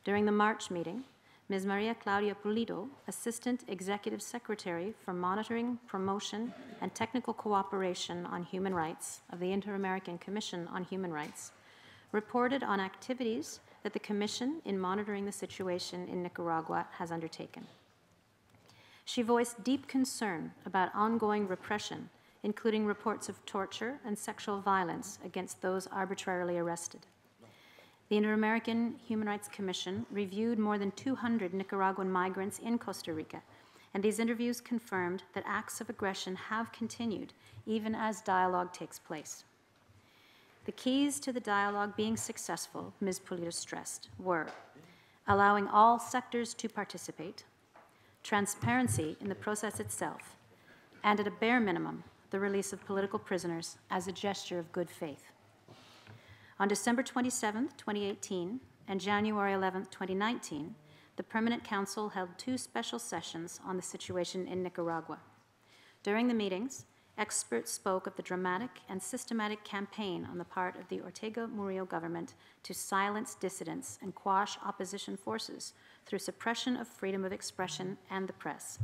During the March meeting, Ms. Maria Claudia Pulido, Assistant Executive Secretary for Monitoring, Promotion, and Technical Cooperation on Human Rights of the Inter-American Commission on Human Rights, reported on activities that the Commission in monitoring the situation in Nicaragua has undertaken. She voiced deep concern about ongoing repression, including reports of torture and sexual violence against those arbitrarily arrested. The Inter-American Human Rights Commission reviewed more than 200 Nicaraguan migrants in Costa Rica, and these interviews confirmed that acts of aggression have continued even as dialogue takes place. The keys to the dialogue being successful, Ms. Pulido stressed, were allowing all sectors to participate, transparency in the process itself, and at a bare minimum, the release of political prisoners as a gesture of good faith. On December 27, 2018, and January 11, 2019, the Permanent Council held 2 special sessions on the situation in Nicaragua. During the meetings, experts spoke of the dramatic and systematic campaign on the part of the Ortega Murillo government to silence dissidents and quash opposition forces through suppression of freedom of expression and the press,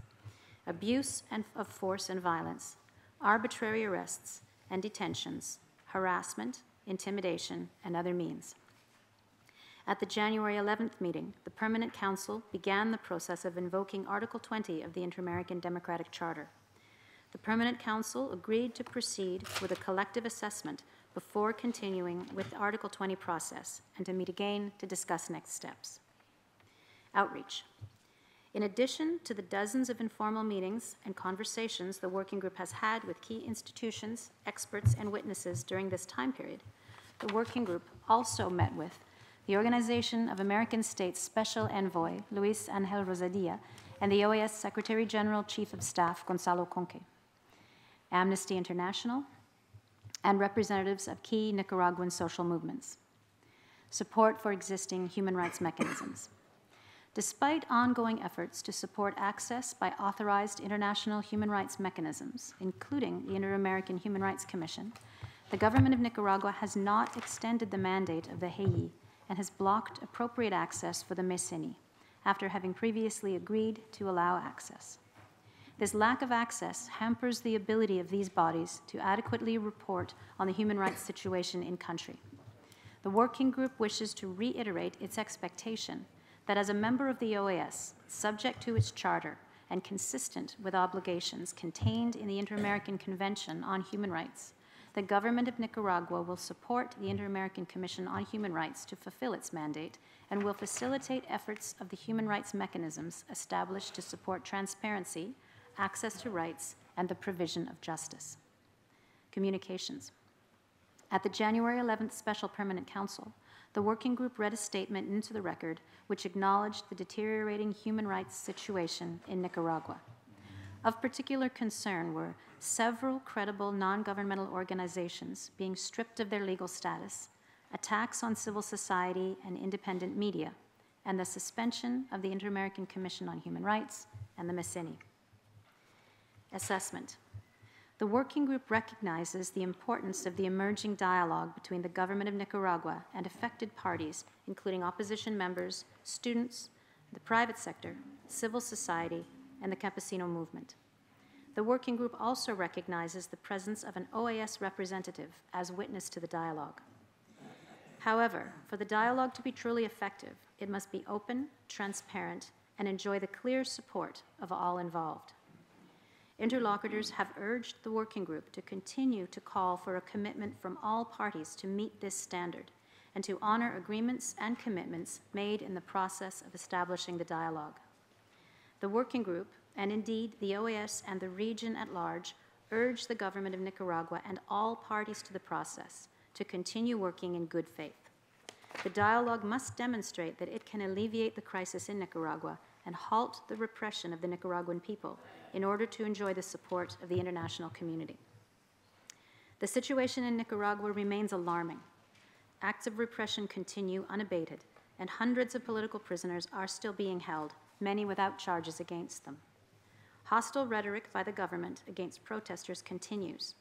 abuse of force and violence, arbitrary arrests and detentions, harassment, intimidation, and other means. At the January 11th meeting, the Permanent Council began the process of invoking Article 20 of the Inter-American Democratic Charter. The Permanent Council agreed to proceed with a collective assessment before continuing with the Article 20 process and to meet again to discuss next steps. Outreach. In addition to the dozens of informal meetings and conversations the working group has had with key institutions, experts, and witnesses during this time period, the working group also met with the Organization of American States Special Envoy, Luis Angel Rosadia, and the OAS Secretary General Chief of Staff, Gonzalo Conque, Amnesty International, and representatives of key Nicaraguan social movements. Support for existing human rights mechanisms. Despite ongoing efforts to support access by authorized international human rights mechanisms, including the Inter-American Human Rights Commission, the government of Nicaragua has not extended the mandate of the HEI and has blocked appropriate access for the MECENI, after having previously agreed to allow access. This lack of access hampers the ability of these bodies to adequately report on the human rights situation in country. The working group wishes to reiterate its expectation that as a member of the OAS, subject to its charter and consistent with obligations contained in the Inter-American Convention on Human Rights, the government of Nicaragua will support the Inter-American Commission on Human Rights to fulfill its mandate and will facilitate efforts of the human rights mechanisms established to support transparency, access to rights, and the provision of justice. Communications. At the January 11th Special Permanent Council, the working group read a statement into the record which acknowledged the deteriorating human rights situation in Nicaragua. Of particular concern were several credible non-governmental organizations being stripped of their legal status, attacks on civil society and independent media, and the suspension of the Inter-American Commission on Human Rights and the MECENI. Assessment. The working group recognizes the importance of the emerging dialogue between the government of Nicaragua and affected parties, including opposition members, students, the private sector, civil society, and the Campesino movement. The working group also recognizes the presence of an OAS representative as witness to the dialogue. However, for the dialogue to be truly effective, it must be open, transparent, and enjoy the clear support of all involved. Interlocutors have urged the working group to continue to call for a commitment from all parties to meet this standard and to honor agreements and commitments made in the process of establishing the dialogue. The working group, and indeed the OAS and the region at large, urge the government of Nicaragua and all parties to the process to continue working in good faith. The dialogue must demonstrate that it can alleviate the crisis in Nicaragua and halt the repression of the Nicaraguan people in order to enjoy the support of the international community. The situation in Nicaragua remains alarming. Acts of repression continue unabated, and hundreds of political prisoners are still being held, many without charges against them. Hostile rhetoric by the government against protesters continues.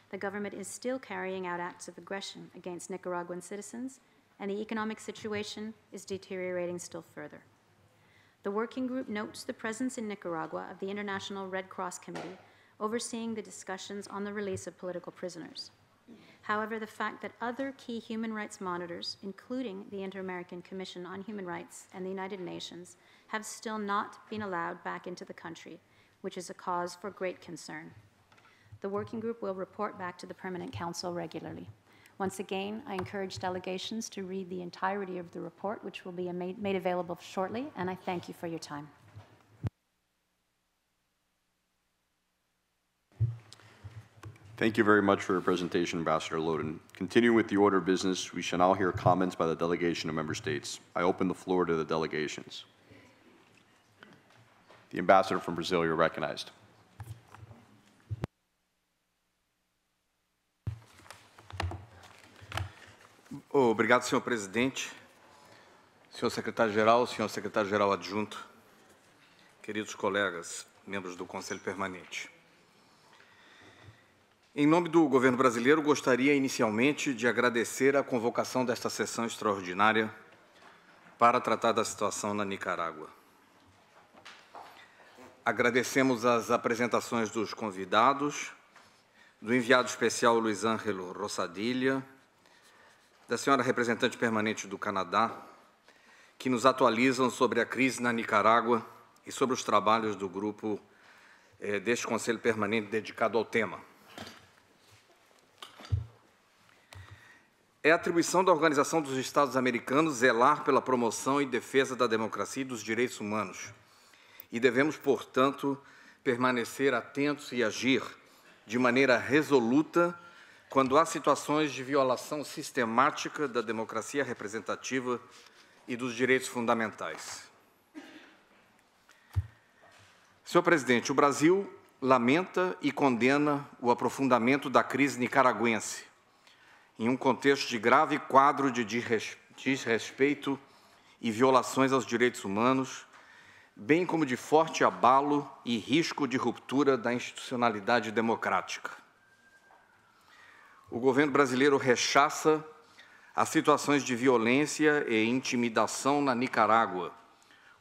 The government is still carrying out acts of aggression against Nicaraguan citizens, and the economic situation is deteriorating still further. The working group notes the presence in Nicaragua of the International Red Cross Committee overseeing the discussions on the release of political prisoners. However, the fact that other key human rights monitors, including the Inter-American Commission on Human Rights and the United Nations, have still not been allowed back into the country, which is a cause for great concern. The working group will report back to the Permanent Council regularly. Once again, I encourage delegations to read the entirety of the report, which will be made available shortly, and I thank you for your time. Thank you very much for your presentation, Ambassador Lowden. Continuing with the order of business, we shall now hear comments by the delegation of member states. I open the floor to the delegations. The Ambassador from Brazil, you're recognized. Obrigado, senhor presidente, senhor secretário-geral, senhor secretário-geral adjunto, queridos colegas, membros do Conselho Permanente. Em nome do governo brasileiro, gostaria inicialmente de agradecer a convocação desta sessão extraordinária para tratar da situação na Nicarágua. Agradecemos as apresentações dos convidados, do enviado especial Luiz Ângelo Rossadilha, da senhora representante permanente do Canadá, que nos atualizam sobre a crise na Nicarágua e sobre os trabalhos do grupo deste Conselho Permanente dedicado ao tema. É atribuição da Organização dos Estados Americanos zelar pela promoção e defesa da democracia e dos direitos humanos. E devemos, portanto, permanecer atentos e agir de maneira resoluta quando há situações de violação sistemática da democracia representativa e dos direitos fundamentais. Senhor presidente, o Brasil lamenta e condena o aprofundamento da crise nicaragüense, em um contexto de grave quadro de desrespeito e violações aos direitos humanos, bem como de forte abalo e risco de ruptura da institucionalidade democrática. O governo brasileiro rechaça as situações de violência e intimidação na Nicarágua,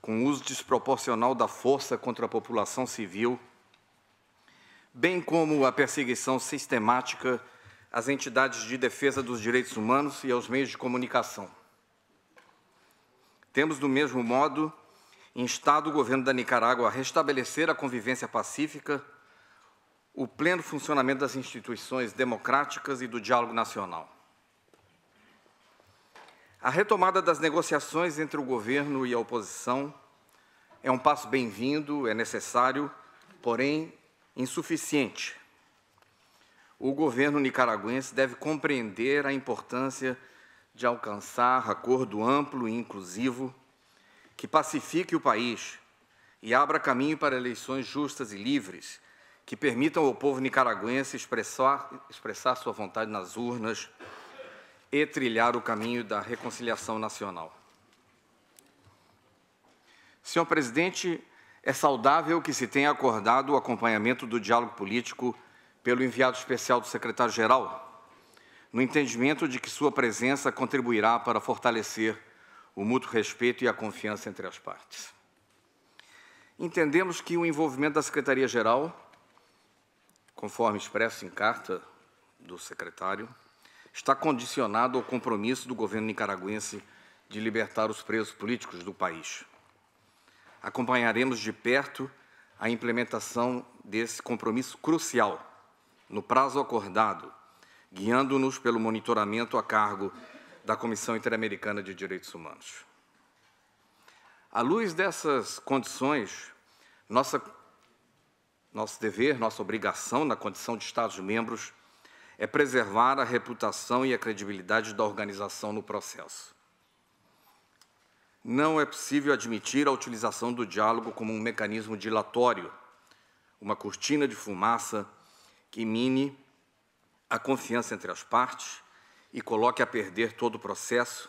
com uso desproporcional da força contra a população civil, bem como a perseguição sistemática às entidades de defesa dos direitos humanos e aos meios de comunicação. Temos, do mesmo modo, instado o governo da Nicarágua a restabelecer a convivência pacífica, o pleno funcionamento das instituições democráticas e do diálogo nacional. A retomada das negociações entre o governo e a oposição é um passo bem-vindo, é necessário, porém insuficiente. O governo nicaragüense deve compreender a importância de alcançar acordo amplo e inclusivo que pacifique o país e abra caminho para eleições justas e livres que permitam ao povo nicaragüense expressar sua vontade nas urnas e trilhar o caminho da reconciliação nacional. Senhor presidente, é saudável que se tenha acordado o acompanhamento do diálogo político pelo enviado especial do secretário-geral, no entendimento de que sua presença contribuirá para fortalecer o mútuo respeito e a confiança entre as partes. Entendemos que o envolvimento da Secretaria-Geral, conforme expresso em carta do secretário, está condicionado ao compromisso do governo nicaragüense de libertar os presos políticos do país. Acompanharemos de perto a implementação desse compromisso crucial, no prazo acordado, guiando-nos pelo monitoramento a cargo da Comissão Interamericana de Direitos Humanos. À luz dessas condições, nosso dever, nossa obrigação na condição de Estados-membros é preservar a reputação e a credibilidade da organização no processo. não é possível admitir a utilização do diálogo como um mecanismo dilatório, uma cortina de fumaça que mine a confiança entre as partes e coloque a perder todo o processo,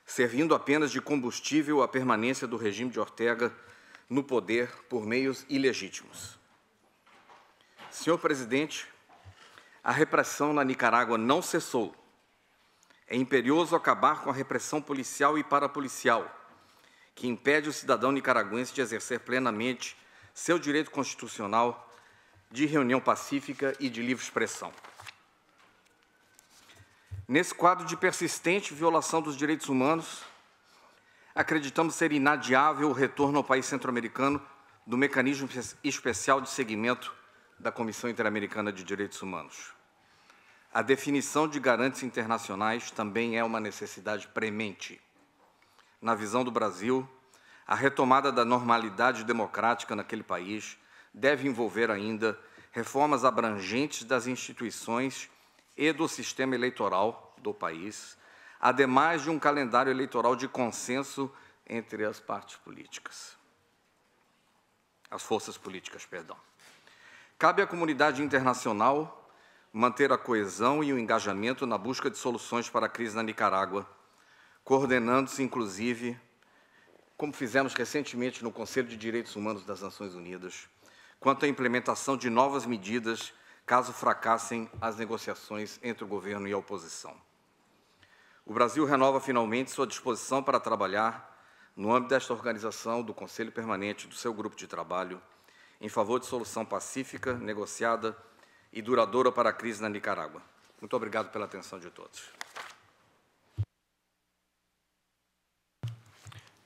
servindo apenas de combustível à permanência do regime de Ortega no poder por meios ilegítimos. Senhor presidente, a repressão na Nicarágua não cessou. É imperioso acabar com a repressão policial e parapolicial, que impede o cidadão nicaragüense de exercer plenamente seu direito constitucional de reunião pacífica e de livre expressão. Nesse quadro de persistente violação dos direitos humanos, acreditamos ser inadiável o retorno ao país centro-americano do mecanismo especial de seguimento da Comissão Interamericana de Direitos Humanos. A definição de garantes internacionais também é uma necessidade premente. Na visão do Brasil, a retomada da normalidade democrática naquele país deve envolver ainda reformas abrangentes das instituições e do sistema eleitoral do país, ademais de um calendário eleitoral de consenso entre as partes políticas. As forças políticas, perdão. Cabe à comunidade internacional manter a coesão e o engajamento na busca de soluções para a crise na Nicarágua, coordenando-se, inclusive, como fizemos recentemente no Conselho de Direitos Humanos das Nações Unidas, quanto à implementação de novas medidas caso fracassem as negociações entre o governo e a oposição. O Brasil renova finalmente sua disposição para trabalhar, no âmbito desta organização, do Conselho Permanente, do seu grupo de trabalho, em favor de solução pacífica, negociada e duradoura para a crise na Nicarágua. Muito obrigado pela atenção de todos.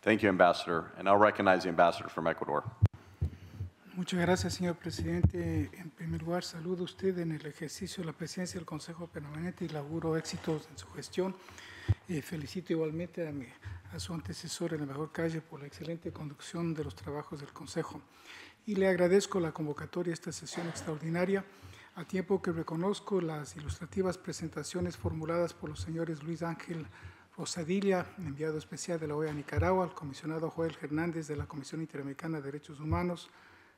Thank you, Ambassador. And I'll recognize the Ambassador from Ecuador. Muchas gracias, señor presidente. En primer lugar, saludo a usted en el ejercicio de la presidencia del Consejo Permanente y le auguro éxitos en su gestión. Felicito igualmente a su antecesor, el embajador Calle, por la excelente conducción de los trabajos del Consejo. Y le agradezco la convocatoria a esta sesión extraordinaria, a tiempo que reconozco las ilustrativas presentaciones formuladas por los señores Luis Ángel Rosadilla, enviado especial de la OEA a Nicaragua, el comisionado Joel Hernández de la Comisión Interamericana de Derechos Humanos,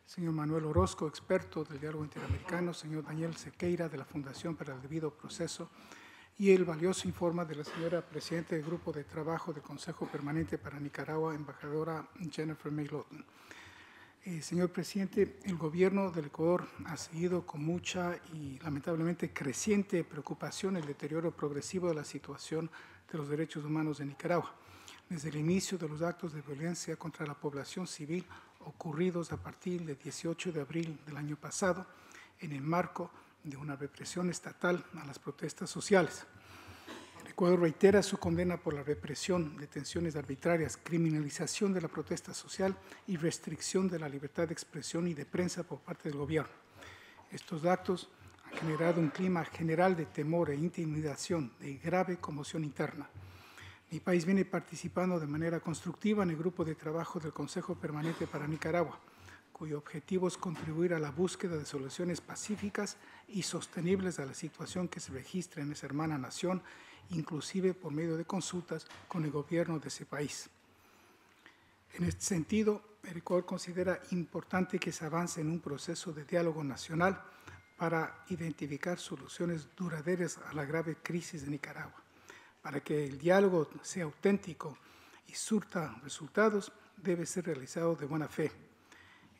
señor Manuel Orozco, experto del diálogo interamericano, señor Daniel Sequeira, de la Fundación para el Debido Proceso, y el valioso informe de la señora presidenta del Grupo de Trabajo del Consejo Permanente para Nicaragua, embajadora Jennifer May Lawton. Señor presidente, el gobierno del Ecuador ha seguido con mucha y lamentablemente creciente preocupación el deterioro progresivo de la situación de los derechos humanos en Nicaragua, desde el inicio de los actos de violencia contra la población civil ocurridos a partir del 18 de abril del año pasado, en el marco de una represión estatal a las protestas sociales. El Ecuador reitera su condena por la represión, detenciones arbitrarias, criminalización de la protesta social y restricción de la libertad de expresión y de prensa por parte del gobierno. Estos actos han generado un clima general de temor e intimidación, de grave conmoción interna. Mi país viene participando de manera constructiva en el grupo de trabajo del Consejo Permanente para Nicaragua, cuyo objetivo es contribuir a la búsqueda de soluciones pacíficas y sostenibles a la situación que se registra en esa hermana nación, inclusive por medio de consultas con el gobierno de ese país. En este sentido, el Ecuador considera importante que se avance en un proceso de diálogo nacional para identificar soluciones duraderas a la grave crisis de Nicaragua. Para que el diálogo sea auténtico y surta resultados, debe ser realizado de buena fe.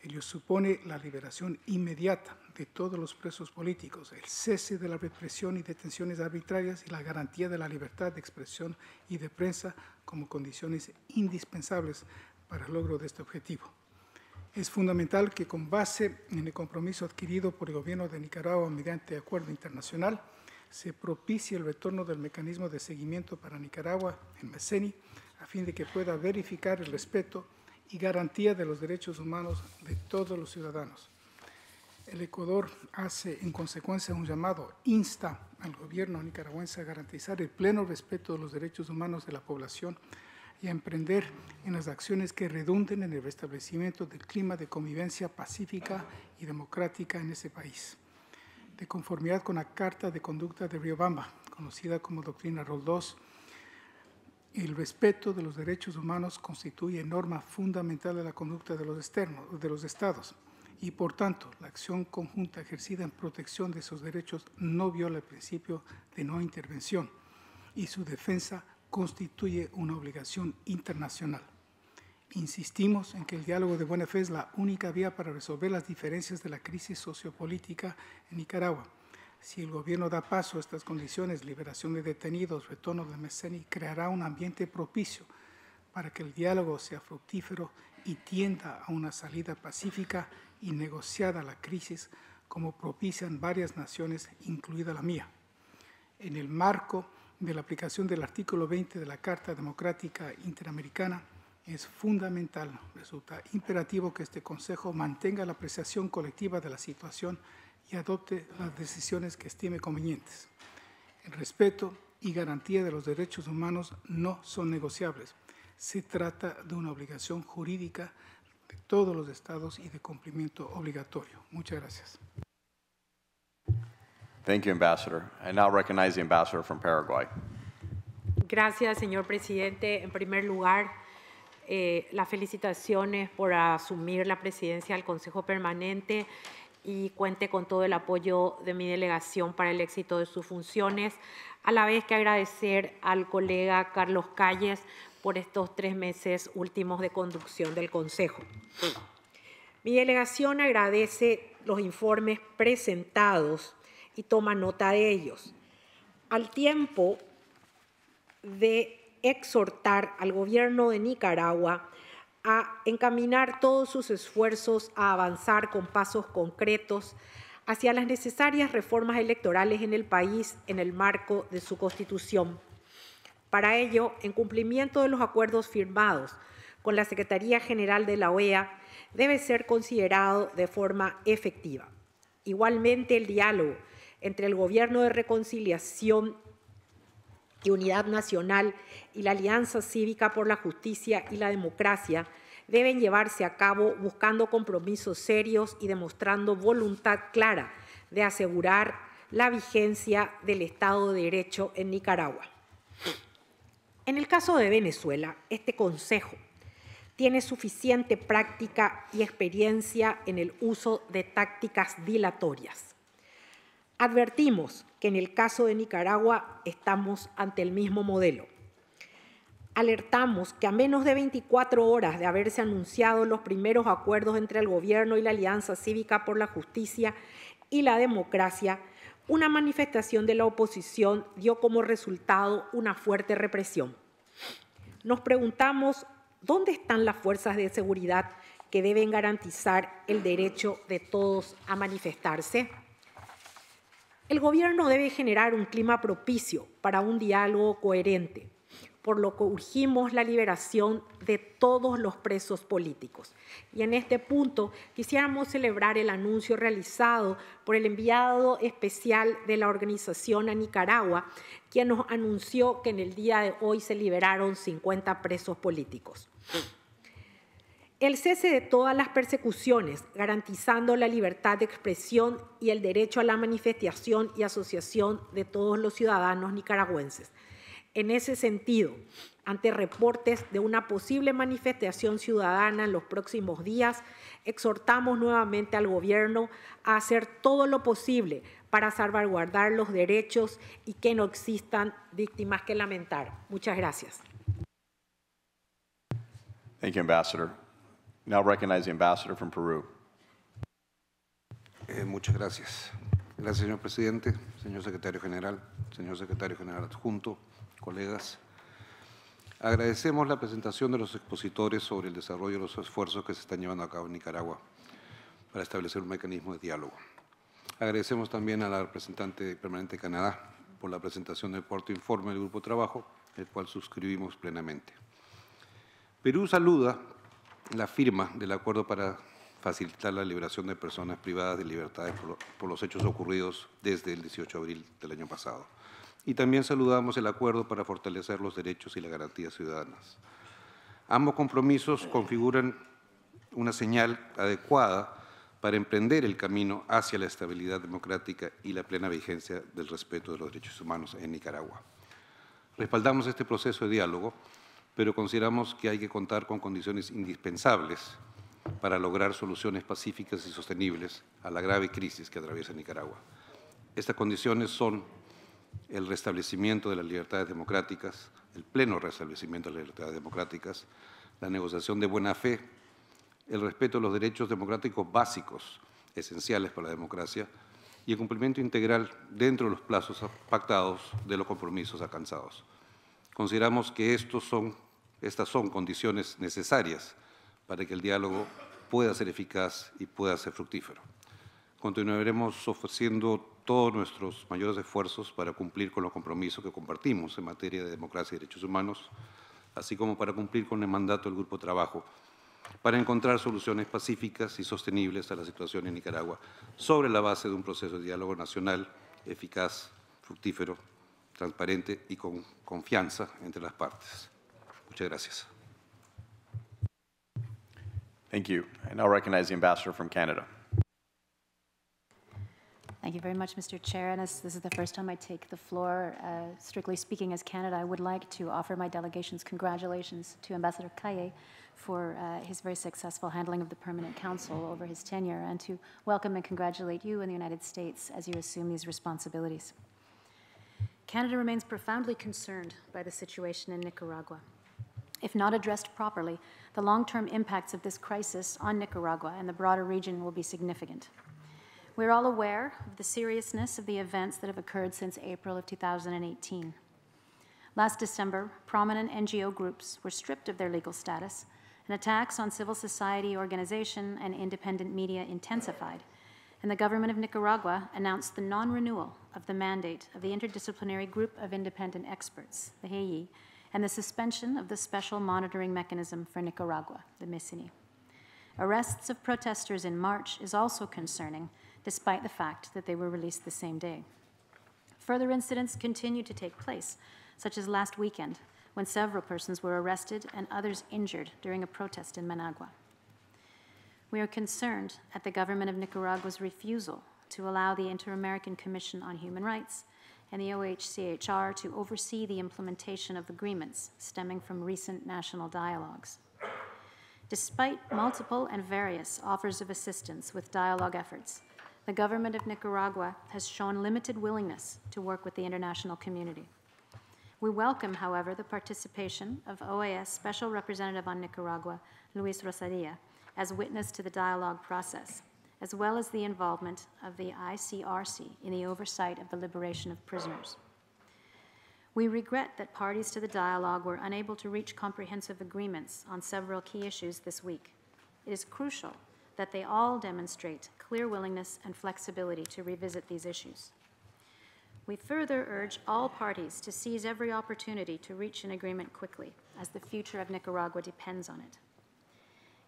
Ello supone la liberación inmediata de todos los presos políticos, el cese de la represión y detenciones arbitrarias y la garantía de la libertad de expresión y de prensa como condiciones indispensables para el logro de este objetivo. Es fundamental que, con base en el compromiso adquirido por el gobierno de Nicaragua mediante acuerdo internacional, se propicie el retorno del mecanismo de seguimiento para Nicaragua, el MECENI, a fin de que pueda verificar el respeto y garantía de los derechos humanos de todos los ciudadanos. El Ecuador hace, en consecuencia, un llamado, insta al gobierno nicaragüense a garantizar el pleno respeto de los derechos humanos de la población y a emprender en las acciones que redunden en el restablecimiento del clima de convivencia pacífica y democrática en ese país. De conformidad con la Carta de Conducta de Riobamba, conocida como Doctrina Roldós, El respeto de los derechos humanos constituye norma fundamental de la conducta de los Estados y, por tanto, la acción conjunta ejercida en protección de esos derechos no viola el principio de no intervención y su defensa constituye una obligación internacional. Insistimos en que el diálogo de buena fe es la única vía para resolver las diferencias de la crisis sociopolítica en Nicaragua. Si el gobierno da paso a estas condiciones, liberación de detenidos, retorno de Meseni, creará un ambiente propicio para que el diálogo sea fructífero y tienda a una salida pacífica y negociada a la crisis, como propician varias naciones, incluida la mía. En el marco de la aplicación del artículo 20 de la Carta Democrática Interamericana, es fundamental, resulta imperativo que este Consejo mantenga la apreciación colectiva de la situación y adopte las decisiones que estime convenientes. El respeto y garantía de los derechos humanos no son negociables. Se trata de una obligación jurídica de todos los Estados y de cumplimiento obligatorio. Muchas gracias. Thank you, Ambassador. I now recognize the Ambassador from Paraguay. Gracias, señor presidente. En primer lugar, las felicitaciones por asumir la presidencia del Consejo Permanente y cuente con todo el apoyo de mi delegación para el éxito de sus funciones, a la vez que agradecer al colega Carlos Calles por estos 3 meses últimos de conducción del Consejo. Mi delegación agradece los informes presentados y toma nota de ellos. Al tiempo de exhortar al gobierno de Nicaragua a encaminar todos sus esfuerzos a avanzar con pasos concretos hacia las necesarias reformas electorales en el país en el marco de su Constitución. Para ello, en cumplimiento de los acuerdos firmados con la Secretaría General de la OEA, debe ser considerado de forma efectiva. Igualmente, el diálogo entre el Gobierno de Reconciliación y Unidad Nacional y la Alianza Cívica por la Justicia y la Democracia deben llevarse a cabo buscando compromisos serios y demostrando voluntad clara de asegurar la vigencia del Estado de Derecho en Nicaragua. En el caso de Venezuela, este Consejo tiene suficiente práctica y experiencia en el uso de tácticas dilatorias. Advertimos que en el caso de Nicaragua estamos ante el mismo modelo. Alertamos que a menos de 24 horas de haberse anunciado los primeros acuerdos entre el Gobierno y la Alianza Cívica por la Justicia y la Democracia, una manifestación de la oposición dio como resultado una fuerte represión. Nos preguntamos, ¿dónde están las fuerzas de seguridad que deben garantizar el derecho de todos a manifestarse? El Gobierno debe generar un clima propicio para un diálogo coherente, por lo que urgimos la liberación de todos los presos políticos. Y en este punto quisiéramos celebrar el anuncio realizado por el enviado especial de la organización a Nicaragua, quien nos anunció que en el día de hoy se liberaron 50 presos políticos. El cese de todas las persecuciones, garantizando la libertad de expresión y el derecho a la manifestación y asociación de todos los ciudadanos nicaragüenses. En ese sentido, ante reportes de una posible manifestación ciudadana en los próximos días, exhortamos nuevamente al Gobierno a hacer todo lo posible para salvaguardar los derechos y que no existan víctimas que lamentar. Muchas gracias. Thank you, Ambassador. Now recognize the Ambassador from Peru. Muchas gracias. Gracias, señor presidente, señor secretario general adjunto, colegas. Agradecemos la presentación de los expositores sobre el desarrollo de los esfuerzos que se están llevando a cabo en Nicaragua para establecer un mecanismo de diálogo. Agradecemos también a la representante permanente de Canadá por la presentación del cuarto informe del Grupo de Trabajo, el cual suscribimos plenamente. Perú saluda la firma del acuerdo para facilitar la liberación de personas privadas de libertad por los hechos ocurridos desde el 18 de abril del año pasado. Y también saludamos el acuerdo para fortalecer los derechos y las garantías ciudadanas. Ambos compromisos configuran una señal adecuada para emprender el camino hacia la estabilidad democrática y la plena vigencia del respeto de los derechos humanos en Nicaragua. Respaldamos este proceso de diálogo, pero consideramos que hay que contar con condiciones indispensables para lograr soluciones pacíficas y sostenibles a la grave crisis que atraviesa Nicaragua. Estas condiciones son el restablecimiento de las libertades democráticas, el pleno restablecimiento de las libertades democráticas, la negociación de buena fe, el respeto de los derechos democráticos básicos, esenciales para la democracia, y el cumplimiento integral dentro de los plazos pactados de los compromisos alcanzados. Consideramos que estas son condiciones necesarias para que el diálogo pueda ser eficaz y pueda ser fructífero. Continuaremos ofreciendo todos nuestros mayores esfuerzos para cumplir con los compromisos que compartimos en materia de democracia y derechos humanos, así como para cumplir con el mandato del Grupo de Trabajo para encontrar soluciones pacíficas y sostenibles a la situación en Nicaragua sobre la base de un proceso de diálogo nacional eficaz, fructífero, transparente y con confianza entre las partes. Muchas gracias. Thank you. I now recognize the ambassador from Canada. Thank you very much, Mr. Chair. And as this is the first time I take the floor, strictly speaking as Canada, I would like to offer my delegation's congratulations to Ambassador Kaye for his very successful handling of the Permanent Council over his tenure, and to welcome and congratulate you in the United States as you assume these responsibilities. Canada remains profoundly concerned by the situation in Nicaragua. If not addressed properly, the long-term impacts of this crisis on Nicaragua and the broader region will be significant. We're all aware of the seriousness of the events that have occurred since April of 2018. Last December, prominent NGO groups were stripped of their legal status, and attacks on civil society organization and independent media intensified, and the government of Nicaragua announced the non-renewal of the mandate of the Interdisciplinary Group of Independent Experts, the HEI, and the suspension of the Special Monitoring Mechanism for Nicaragua, the MICINI. Arrests of protesters in March is also concerning, despite the fact that they were released the same day. Further incidents continue to take place, such as last weekend, when several persons were arrested and others injured during a protest in Managua. We are concerned at the government of Nicaragua's refusal to allow the Inter-American Commission on Human Rights and the OHCHR to oversee the implementation of agreements stemming from recent national dialogues. Despite multiple and various offers of assistance with dialogue efforts, the government of Nicaragua has shown limited willingness to work with the international community. We welcome, however, the participation of OAS Special Representative on Nicaragua, Luis Rosaria, as witness to the dialogue process, as well as the involvement of the ICRC in the oversight of the liberation of prisoners. We regret that parties to the dialogue were unable to reach comprehensive agreements on several key issues this week. It is crucial that they all demonstrate clear willingness and flexibility to revisit these issues. We further urge all parties to seize every opportunity to reach an agreement quickly, as the future of Nicaragua depends on it.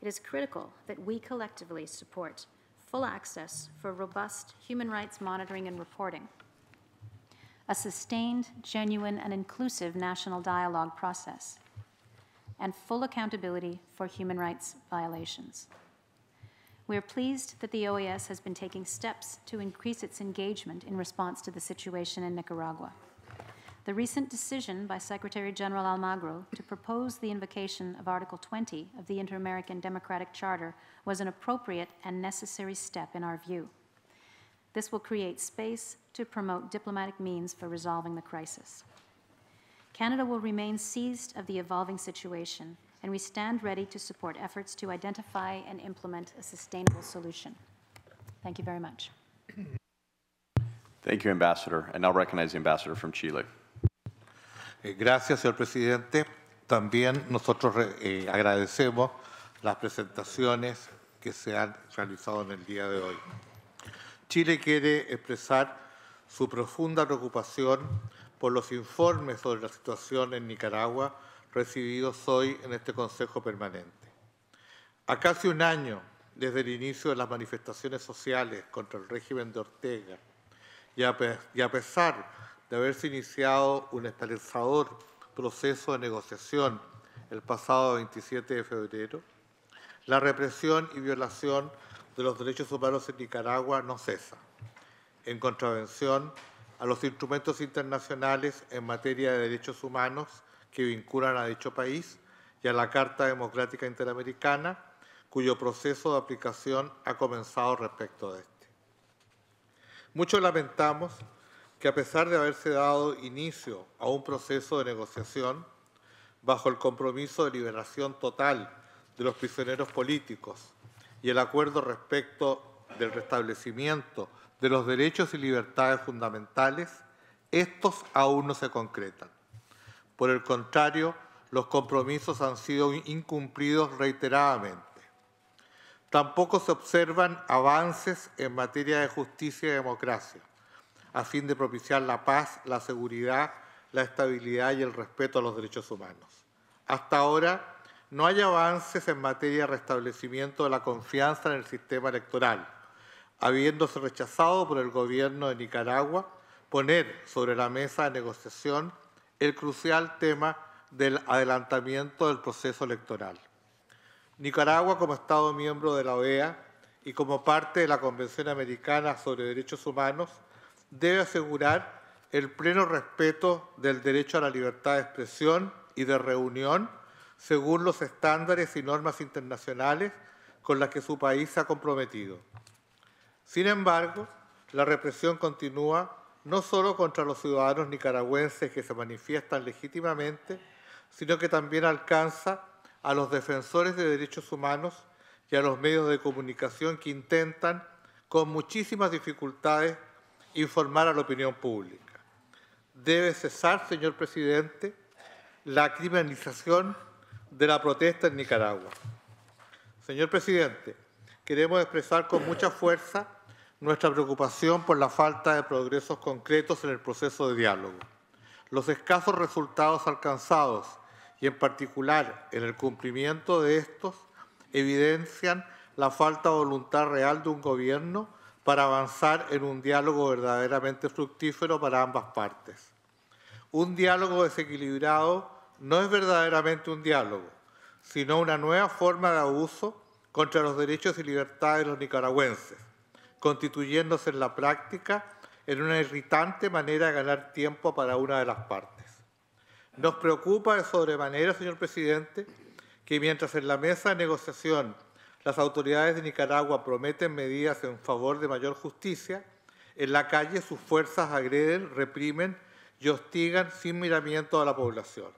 It is critical that we collectively support full access for robust human rights monitoring and reporting, a sustained, genuine, and inclusive national dialogue process, and full accountability for human rights violations. We are pleased that the OAS has been taking steps to increase its engagement in response to the situation in Nicaragua. The recent decision by Secretary General Almagro to propose the invocation of Article 20 of the Inter-American Democratic Charter was an appropriate and necessary step in our view. This will create space to promote diplomatic means for resolving the crisis. Canada will remain seized of the evolving situation, and we stand ready to support efforts to identify and implement a sustainable solution. Thank you very much. Thank you, Ambassador. I now recognize the Ambassador from Chile. Gracias, señor presidente. También nosotros agradecemos las presentaciones que se han realizado en el día de hoy. Chile quiere expresar su profunda preocupación por los informes sobre la situación en Nicaragua recibidos hoy en este Consejo Permanente. A casi un año desde el inicio de las manifestaciones sociales contra el régimen de Ortega y a pesar de haberse iniciado un esperanzador proceso de negociación el pasado 27 de febrero, la represión y violación de los derechos humanos en Nicaragua no cesa, en contravención a los instrumentos internacionales en materia de derechos humanos que vinculan a dicho país y a la Carta Democrática Interamericana, cuyo proceso de aplicación ha comenzado respecto de este. Mucho lamentamos que, a pesar de haberse dado inicio a un proceso de negociación bajo el compromiso de liberación total de los prisioneros políticos y el acuerdo respecto del restablecimiento de los derechos y libertades fundamentales, estos aún no se concretan. Por el contrario, los compromisos han sido incumplidos reiteradamente. Tampoco se observan avances en materia de justicia y democracia, a fin de propiciar la paz, la seguridad, la estabilidad y el respeto a los derechos humanos. Hasta ahora, no hay avances en materia de restablecimiento de la confianza en el sistema electoral, habiéndose rechazado por el Gobierno de Nicaragua poner sobre la mesa de negociación el crucial tema del adelantamiento del proceso electoral. Nicaragua, como Estado miembro de la OEA y como parte de la Convención Americana sobre Derechos Humanos, debe asegurar el pleno respeto del derecho a la libertad de expresión y de reunión según los estándares y normas internacionales con las que su país se ha comprometido. Sin embargo, la represión continúa no solo contra los ciudadanos nicaragüenses que se manifiestan legítimamente, sino que también alcanza a los defensores de derechos humanos y a los medios de comunicación que intentan, con muchísimas dificultades, informar a la opinión pública. Debe cesar, señor presidente, la criminalización de la protesta en Nicaragua. Señor presidente, queremos expresar con mucha fuerza nuestra preocupación por la falta de progresos concretos en el proceso de diálogo. Los escasos resultados alcanzados, y en particular en el cumplimiento de estos, evidencian la falta de voluntad real de un gobierno para avanzar en un diálogo verdaderamente fructífero para ambas partes. Un diálogo desequilibrado no es verdaderamente un diálogo, sino una nueva forma de abuso contra los derechos y libertades de los nicaragüenses, constituyéndose en la práctica en una irritante manera de ganar tiempo para una de las partes. Nos preocupa de sobremanera, señor presidente, que mientras en la mesa de negociación las autoridades de Nicaragua prometen medidas en favor de mayor justicia, en la calle sus fuerzas agreden, reprimen y hostigan sin miramiento a la población.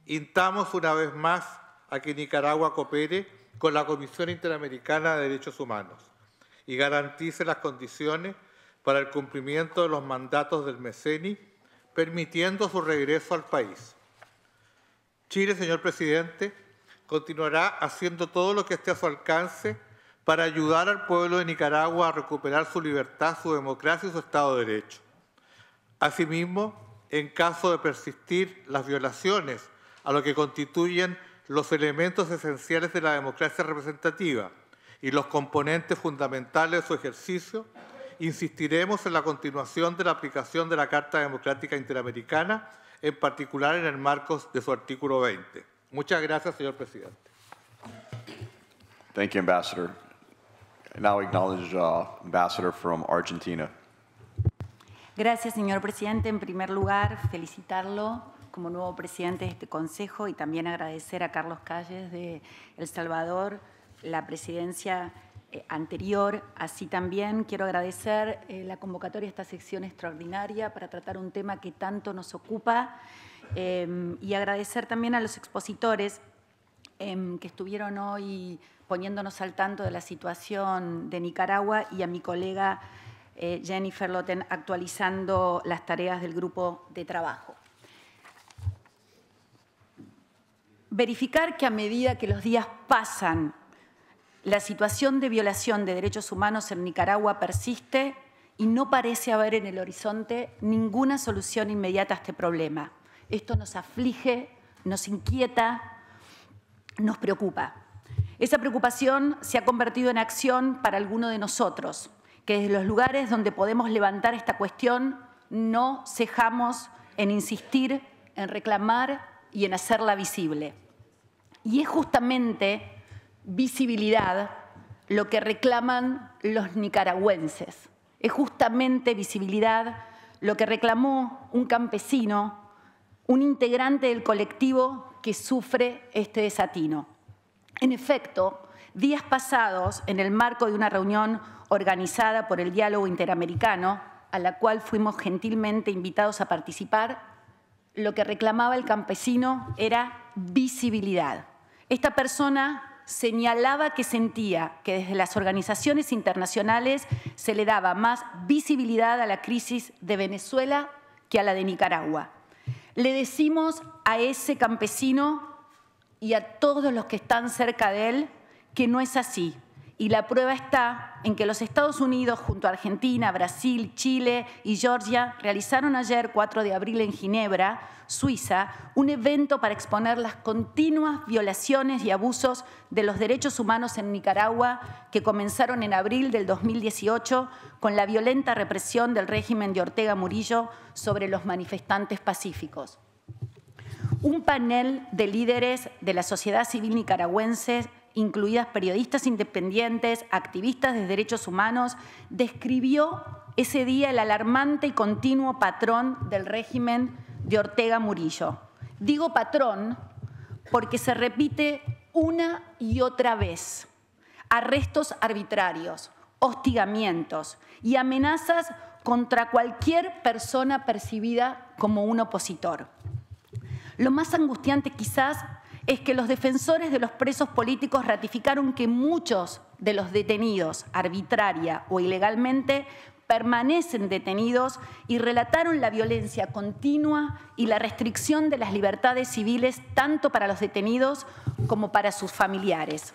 Instamos una vez más a que Nicaragua coopere con la Comisión Interamericana de Derechos Humanos y garantice las condiciones para el cumplimiento de los mandatos del MECENI, permitiendo su regreso al país. Chile, señor presidente, continuará haciendo todo lo que esté a su alcance para ayudar al pueblo de Nicaragua a recuperar su libertad, su democracia y su Estado de Derecho. Asimismo, en caso de persistir las violaciones a lo que constituyen los elementos esenciales de la democracia representativa y los componentes fundamentales de su ejercicio, insistiremos en la continuación de la aplicación de la Carta Democrática Interamericana, en particular en el marco de su artículo 20. Muchas gracias, señor presidente. Thank you, Ambassador. I now acknowledge Ambassador from Argentina. Gracias, señor presidente. En primer lugar, felicitarlo como nuevo presidente de este Consejo y también agradecer a Carlos Calles de El Salvador la presidencia anterior. Así también quiero agradecer la convocatoria a esta sección extraordinaria para tratar un tema que tanto nos ocupa y agradecer también a los expositores que estuvieron hoy poniéndonos al tanto de la situación de Nicaragua y a mi colega Jennifer Lotten actualizando las tareas del grupo de trabajo. Verificar que a medida que los días pasan, la situación de violación de derechos humanos en Nicaragua persiste y no parece haber en el horizonte ninguna solución inmediata a este problema. Esto nos aflige, nos inquieta, nos preocupa. Esa preocupación se ha convertido en acción para alguno de nosotros, que desde los lugares donde podemos levantar esta cuestión no cejamos en insistir, en reclamar y en hacerla visible. Y es justamente visibilidad lo que reclaman los nicaragüenses. Es justamente visibilidad lo que reclamó un campesino, un integrante del colectivo que sufre este desatino. En efecto, días pasados, en el marco de una reunión organizada por el Diálogo Interamericano, a la cual fuimos gentilmente invitados a participar, lo que reclamaba el campesino era visibilidad. Esta persona señalaba que sentía que desde las organizaciones internacionales se le daba más visibilidad a la crisis de Venezuela que a la de Nicaragua. Le decimos a ese campesino y a todos los que están cerca de él que no es así. Y la prueba está en que los Estados Unidos, junto a Argentina, Brasil, Chile y Georgia, realizaron ayer, 4 de abril, en Ginebra, Suiza, un evento para exponer las continuas violaciones y abusos de los derechos humanos en Nicaragua que comenzaron en abril del 2018 con la violenta represión del régimen de Ortega Murillo sobre los manifestantes pacíficos. Un panel de líderes de la sociedad civil nicaragüense, incluidas periodistas independientes, activistas de derechos humanos, describió ese día el alarmante y continuo patrón del régimen de Ortega Murillo. Digo patrón porque se repite una y otra vez. Arrestos arbitrarios, hostigamientos y amenazas contra cualquier persona percibida como un opositor. Lo más angustiante quizás es que los defensores de los presos políticos ratificaron que muchos de los detenidos, arbitraria o ilegalmente, permanecen detenidos y relataron la violencia continua y la restricción de las libertades civiles tanto para los detenidos como para sus familiares.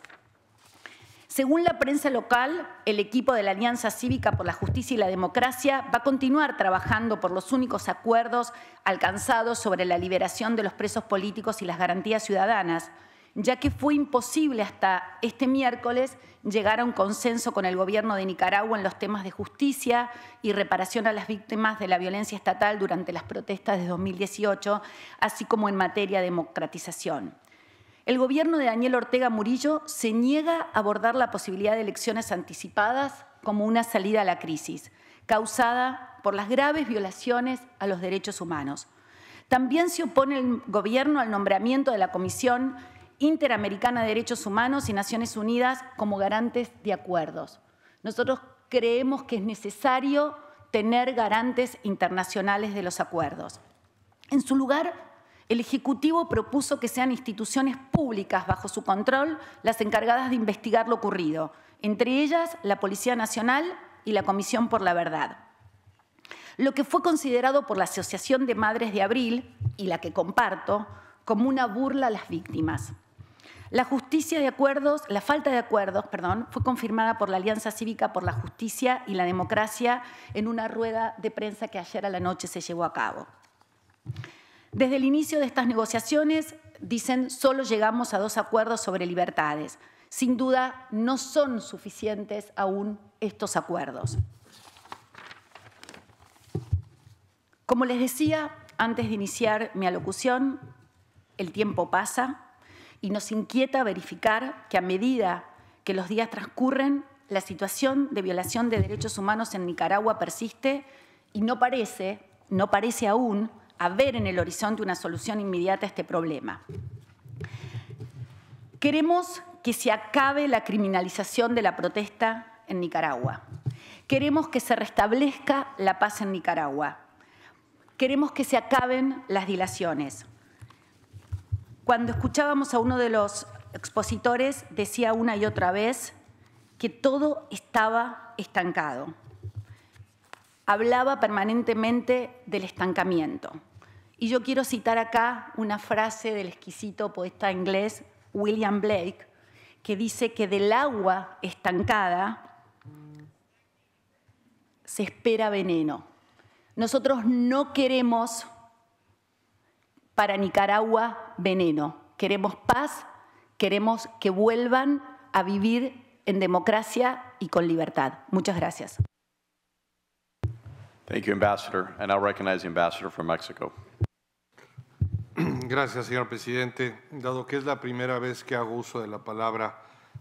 Según la prensa local, el equipo de la Alianza Cívica por la Justicia y la Democracia va a continuar trabajando por los únicos acuerdos alcanzados sobre la liberación de los presos políticos y las garantías ciudadanas, ya que fue imposible hasta este miércoles llegar a un consenso con el gobierno de Nicaragua en los temas de justicia y reparación a las víctimas de la violencia estatal durante las protestas de 2018, así como en materia de democratización. El gobierno de Daniel Ortega Murillo se niega a abordar la posibilidad de elecciones anticipadas como una salida a la crisis, causada por las graves violaciones a los derechos humanos. También se opone el gobierno al nombramiento de la Comisión Interamericana de Derechos Humanos y Naciones Unidas como garantes de acuerdos. Nosotros creemos que es necesario tener garantes internacionales de los acuerdos. En su lugar, el Ejecutivo propuso que sean instituciones públicas bajo su control las encargadas de investigar lo ocurrido, entre ellas la Policía Nacional y la Comisión por la Verdad. Lo que fue considerado por la Asociación de Madres de Abril, y la que comparto, como una burla a las víctimas. La falta de acuerdos, fue confirmada por la Alianza Cívica por la Justicia y la Democracia en una rueda de prensa que ayer a la noche se llevó a cabo. Desde el inicio de estas negociaciones, dicen, solo llegamos a 2 acuerdos sobre libertades. Sin duda, no son suficientes aún estos acuerdos. Como les decía antes de iniciar mi alocución, el tiempo pasa y nos inquieta verificar que a medida que los días transcurren, la situación de violación de derechos humanos en Nicaragua persiste y no parece aún haber en el horizonte una solución inmediata a este problema. Queremos que se acabe la criminalización de la protesta en Nicaragua. Queremos que se restablezca la paz en Nicaragua. Queremos que se acaben las dilaciones. Cuando escuchábamos a uno de los expositores, decía una y otra vez que todo estaba estancado. Hablaba permanentemente del estancamiento. Y yo quiero citar acá una frase del exquisito poeta inglés William Blake, que dice que del agua estancada se espera veneno. Nosotros no queremos para Nicaragua veneno. Queremos paz, queremos que vuelvan a vivir en democracia y con libertad. Muchas gracias. Thank you, Ambassador. And I'll recognize the Ambassador from Mexico. Gracias, señor presidente. Dado que es la primera vez que hago uso de la palabra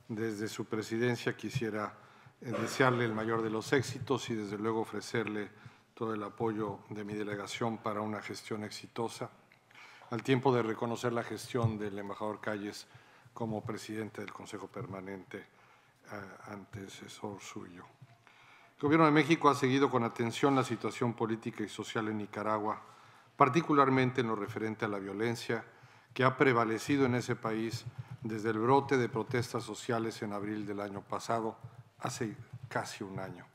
desde su presidencia, quisiera desearle el mayor de los éxitos y desde luego ofrecerle todo el apoyo de mi delegación para una gestión exitosa, al tiempo de reconocer la gestión del embajador Calles como presidente del Consejo Permanente, antecesor suyo. El Gobierno de México ha seguido con atención la situación política y social en Nicaragua, particularmente en lo referente a la violencia que ha prevalecido en ese país desde el brote de protestas sociales en abril del año pasado, hace casi un año.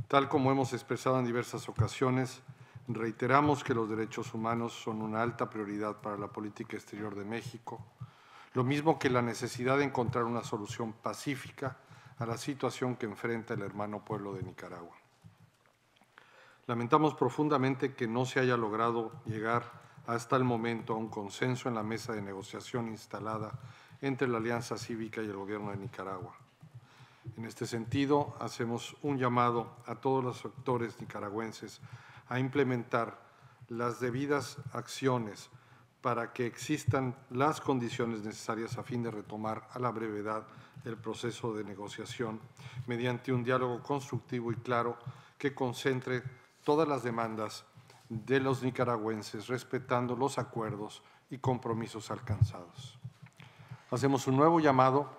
Tal como hemos expresado en diversas ocasiones, reiteramos que los derechos humanos son una alta prioridad para la política exterior de México, lo mismo que la necesidad de encontrar una solución pacífica a la situación que enfrenta el hermano pueblo de Nicaragua. Lamentamos profundamente que no se haya logrado llegar hasta el momento a un consenso en la mesa de negociación instalada entre la Alianza Cívica y el Gobierno de Nicaragua. En este sentido, hacemos un llamado a todos los actores nicaragüenses a implementar las debidas acciones para que existan las condiciones necesarias a fin de retomar a la brevedad el proceso de negociación mediante un diálogo constructivo y claro que concentre todas las demandas de los nicaragüenses respetando los acuerdos y compromisos alcanzados. Hacemos un nuevo llamado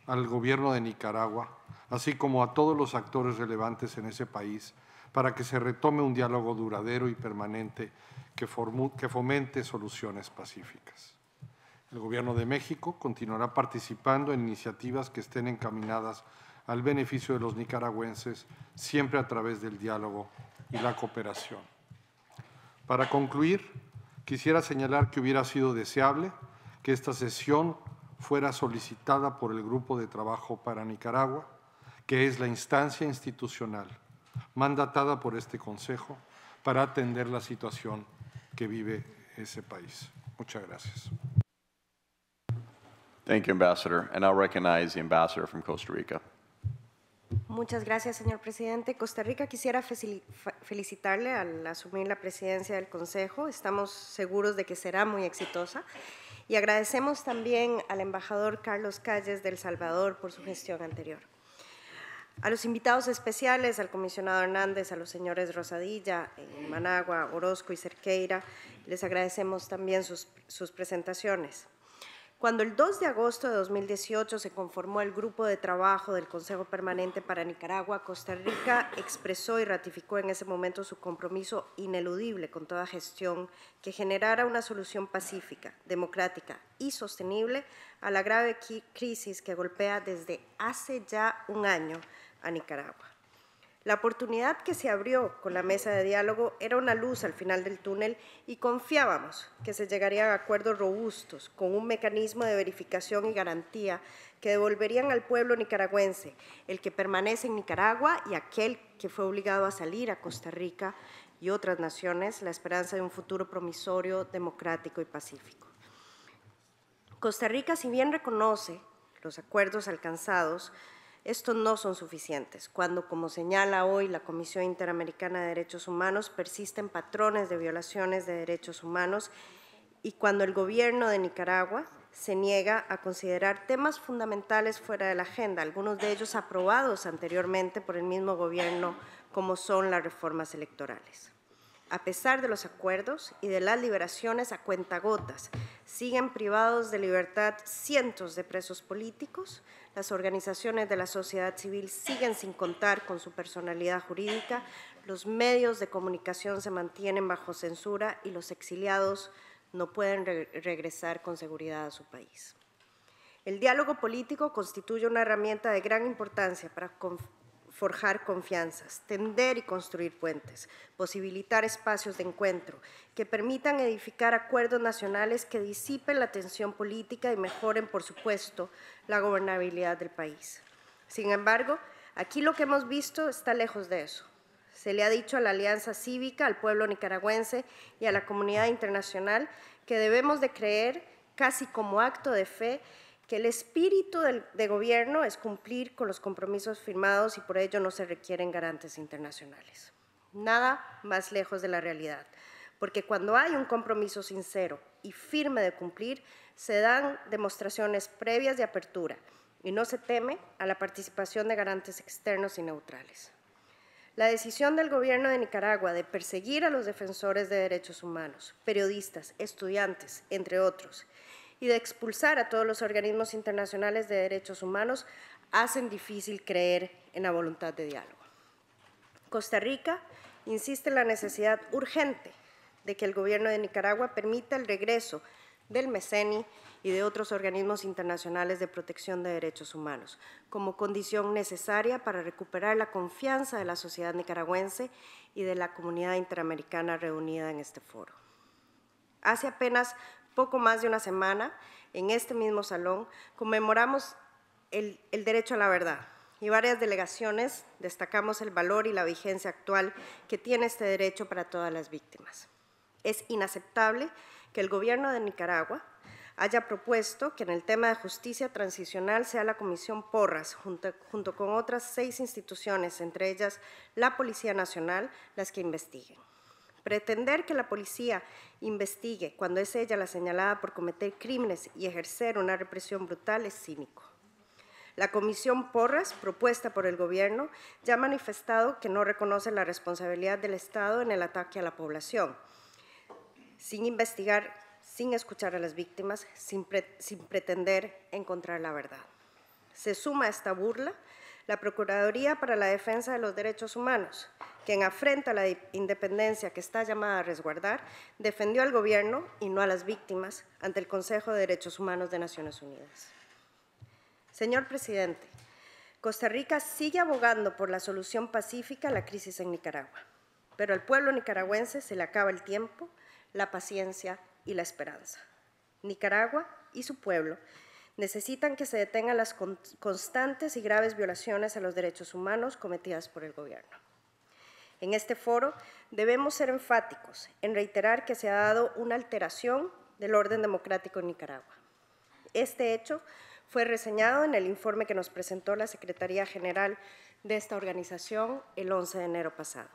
al Gobierno de Nicaragua, así como a todos los actores relevantes en ese país, para que se retome un diálogo duradero y permanente que fomente soluciones pacíficas. El Gobierno de México continuará participando en iniciativas que estén encaminadas al beneficio de los nicaragüenses, siempre a través del diálogo y la cooperación. Para concluir, quisiera señalar que hubiera sido deseable que esta sesión fuera solicitada por el Grupo de Trabajo para Nicaragua, que es la instancia institucional mandatada por este Consejo para atender la situación que vive ese país. Muchas gracias. Thank you, Ambassador. And I'll recognize the Ambassador from Costa Rica. Muchas gracias, señor presidente. Costa Rica quisiera felicitarle al asumir la presidencia del Consejo. Estamos seguros de que será muy exitosa. Y agradecemos también al embajador Carlos Calles de El Salvador por su gestión anterior. A los invitados especiales, al comisionado Hernández, a los señores Rosadilla, Managua, Orozco y Cerqueira, les agradecemos también sus presentaciones. Cuando el 2 de agosto de 2018 se conformó el Grupo de Trabajo del Consejo Permanente para Nicaragua, Costa Rica expresó y ratificó en ese momento su compromiso ineludible con toda gestión que generara una solución pacífica, democrática y sostenible a la grave crisis que golpea desde hace ya un año a Nicaragua. La oportunidad que se abrió con la mesa de diálogo era una luz al final del túnel y confiábamos que se llegarían a acuerdos robustos con un mecanismo de verificación y garantía que devolverían al pueblo nicaragüense, el que permanece en Nicaragua y aquel que fue obligado a salir a Costa Rica y otras naciones, la esperanza de un futuro promisorio, democrático y pacífico. Costa Rica, si bien reconoce los acuerdos alcanzados, estos no son suficientes, cuando, como señala hoy la Comisión Interamericana de Derechos Humanos, persisten patrones de violaciones de derechos humanos y cuando el gobierno de Nicaragua se niega a considerar temas fundamentales fuera de la agenda, algunos de ellos aprobados anteriormente por el mismo gobierno, como son las reformas electorales. A pesar de los acuerdos y de las liberaciones a cuentagotas, siguen privados de libertad cientos de presos políticos, las organizaciones de la sociedad civil siguen sin contar con su personalidad jurídica, los medios de comunicación se mantienen bajo censura y los exiliados no pueden regresar con seguridad a su país. El diálogo político constituye una herramienta de gran importancia para forjar confianzas, tender y construir puentes, posibilitar espacios de encuentro que permitan edificar acuerdos nacionales que disipen la tensión política y mejoren, por supuesto, la gobernabilidad del país. Sin embargo, aquí lo que hemos visto está lejos de eso. Se le ha dicho a la Alianza Cívica, al pueblo nicaragüense y a la comunidad internacional que debemos de creer, casi como acto de fe, que el espíritu de gobierno es cumplir con los compromisos firmados y por ello no se requieren garantes internacionales. Nada más lejos de la realidad, porque cuando hay un compromiso sincero y firme de cumplir, se dan demostraciones previas de apertura y no se teme a la participación de garantes externos y neutrales. La decisión del gobierno de Nicaragua de perseguir a los defensores de derechos humanos, periodistas, estudiantes, entre otros, y de expulsar a todos los organismos internacionales de derechos humanos hacen difícil creer en la voluntad de diálogo. Costa Rica insiste en la necesidad urgente de que el gobierno de Nicaragua permita el regreso del MECENI y de otros organismos internacionales de protección de derechos humanos, como condición necesaria para recuperar la confianza de la sociedad nicaragüense y de la comunidad interamericana reunida en este foro. Hace apenas poco más de una semana, en este mismo salón, conmemoramos el derecho a la verdad, y varias delegaciones destacamos el valor y la vigencia actual que tiene este derecho para todas las víctimas. Es inaceptable que el gobierno de Nicaragua haya propuesto que en el tema de justicia transicional sea la Comisión Porras, junto con otras 6 instituciones, entre ellas la Policía Nacional, las que investiguen. Pretender que la policía investigue cuando es ella la señalada por cometer crímenes y ejercer una represión brutal es cínico. La Comisión Porras, propuesta por el gobierno, ya ha manifestado que no reconoce la responsabilidad del Estado en el ataque a la población, sin investigar, sin escuchar a las víctimas, sin pretender encontrar la verdad. Se suma a esta burla la Procuraduría para la Defensa de los Derechos Humanos, quien afrenta la independencia que está llamada a resguardar, defendió al gobierno y no a las víctimas ante el Consejo de Derechos Humanos de Naciones Unidas. Señor presidente, Costa Rica sigue abogando por la solución pacífica a la crisis en Nicaragua, pero al pueblo nicaragüense se le acaba el tiempo, la paciencia y la esperanza. Nicaragua y su pueblo necesitan que se detengan las constantes y graves violaciones a los derechos humanos cometidas por el gobierno. En este foro debemos ser enfáticos en reiterar que se ha dado una alteración del orden democrático en Nicaragua. Este hecho fue reseñado en el informe que nos presentó la Secretaría General de esta organización el 11 de enero pasado.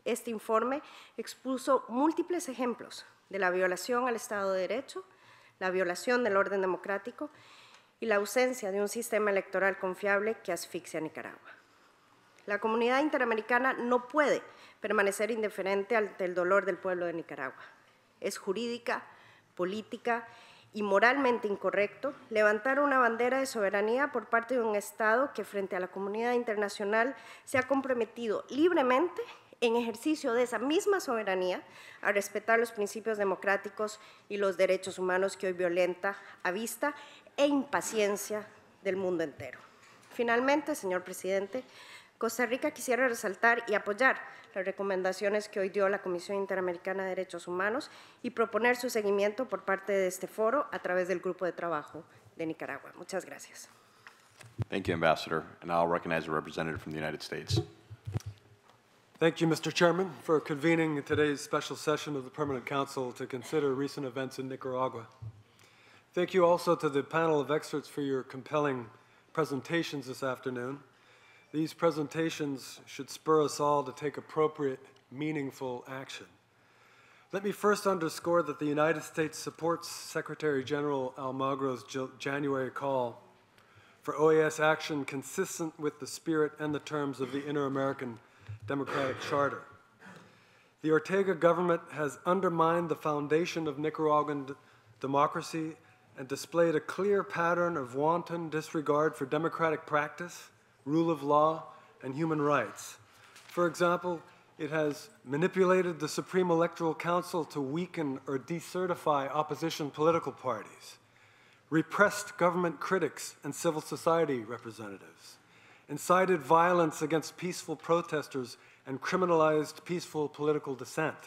Este informe expuso múltiples ejemplos de la violación al Estado de Derecho, la violación del orden democrático y la ausencia de un sistema electoral confiable que asfixia a Nicaragua. La comunidad interamericana no puede permanecer indiferente ante el dolor del pueblo de Nicaragua. Es jurídica, política y moralmente incorrecto levantar una bandera de soberanía por parte de un Estado que frente a la comunidad internacional se ha comprometido libremente en ejercicio de esa misma soberanía a respetar los principios democráticos y los derechos humanos que hoy violenta a vista e impaciencia del mundo entero. Finalmente, señor presidente, Costa Rica quisiera resaltar y apoyar las recomendaciones que hoy dio la Comisión Interamericana de Derechos Humanos y proponer su seguimiento por parte de este foro a través del Grupo de Trabajo de Nicaragua. Muchas gracias. Thank you, Ambassador. And I'll recognize a representative from the United States. Thank you, Mr. Chairman, for convening today's special session of the Permanent Council to consider recent events in Nicaragua. Thank you also to the panel of experts for your compelling presentations this afternoon. These presentations should spur us all to take appropriate, meaningful action. Let me first underscore that the United States supports Secretary General Almagro's January call for OAS action consistent with the spirit and the terms of the Inter-American Democratic Charter. The Ortega government has undermined the foundation of Nicaraguan democracy and displayed a clear pattern of wanton disregard for democratic practice, rule of law, and human rights. For example, it has manipulated the Supreme Electoral Council to weaken or decertify opposition political parties, repressed government critics and civil society representatives, incited violence against peaceful protesters and criminalized peaceful political dissent,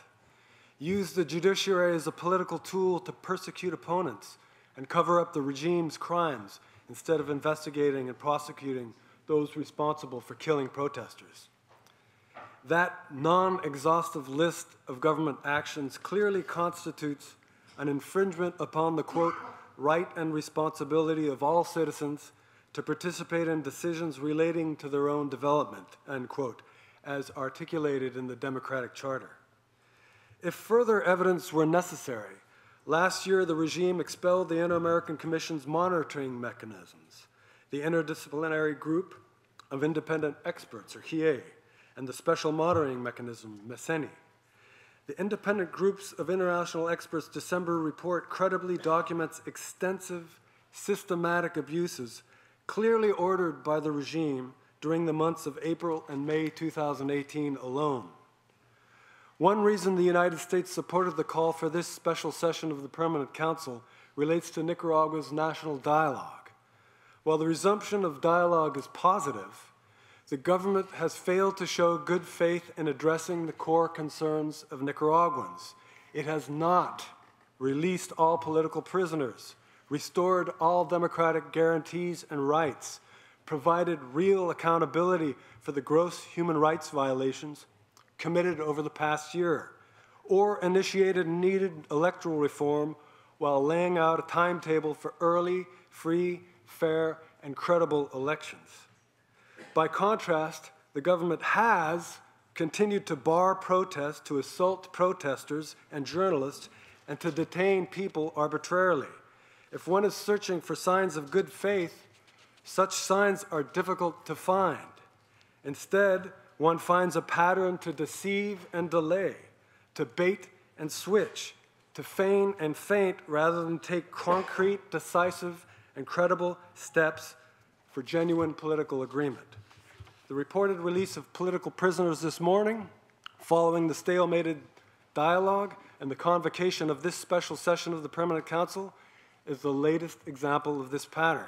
used the judiciary as a political tool to persecute opponents and cover up the regime's crimes instead of investigating and prosecuting those responsible for killing protesters. That non-exhaustive list of government actions clearly constitutes an infringement upon the, quote, right and responsibility of all citizens to participate in decisions relating to their own development, end quote, as articulated in the Democratic Charter. If further evidence were necessary, last year the regime expelled the Inter-American Commission's monitoring mechanisms, the Interdisciplinary Group of Independent Experts, or HIE, and the Special Monitoring Mechanism, MESENI. The Independent Groups of International Experts December report credibly documents extensive, systematic abuses clearly ordered by the regime during the months of April and May 2018 alone. One reason the United States supported the call for this special session of the Permanent Council relates to Nicaragua's national dialogue. While the resumption of dialogue is positive, the government has failed to show good faith in addressing the core concerns of Nicaraguans. It has not released all political prisoners, restored all democratic guarantees and rights, provided real accountability for the gross human rights violations committed over the past year, or initiated needed electoral reform while laying out a timetable for early, free, fair, and credible elections. By contrast, the government has continued to bar protests, to assault protesters and journalists, and to detain people arbitrarily. If one is searching for signs of good faith, such signs are difficult to find. Instead, one finds a pattern to deceive and delay, to bait and switch, to feign and faint rather than take concrete, decisive, and credible steps for genuine political agreement. The reported release of political prisoners this morning, following the stalemated dialogue and the convocation of this special session of the Permanent Council, is the latest example of this pattern.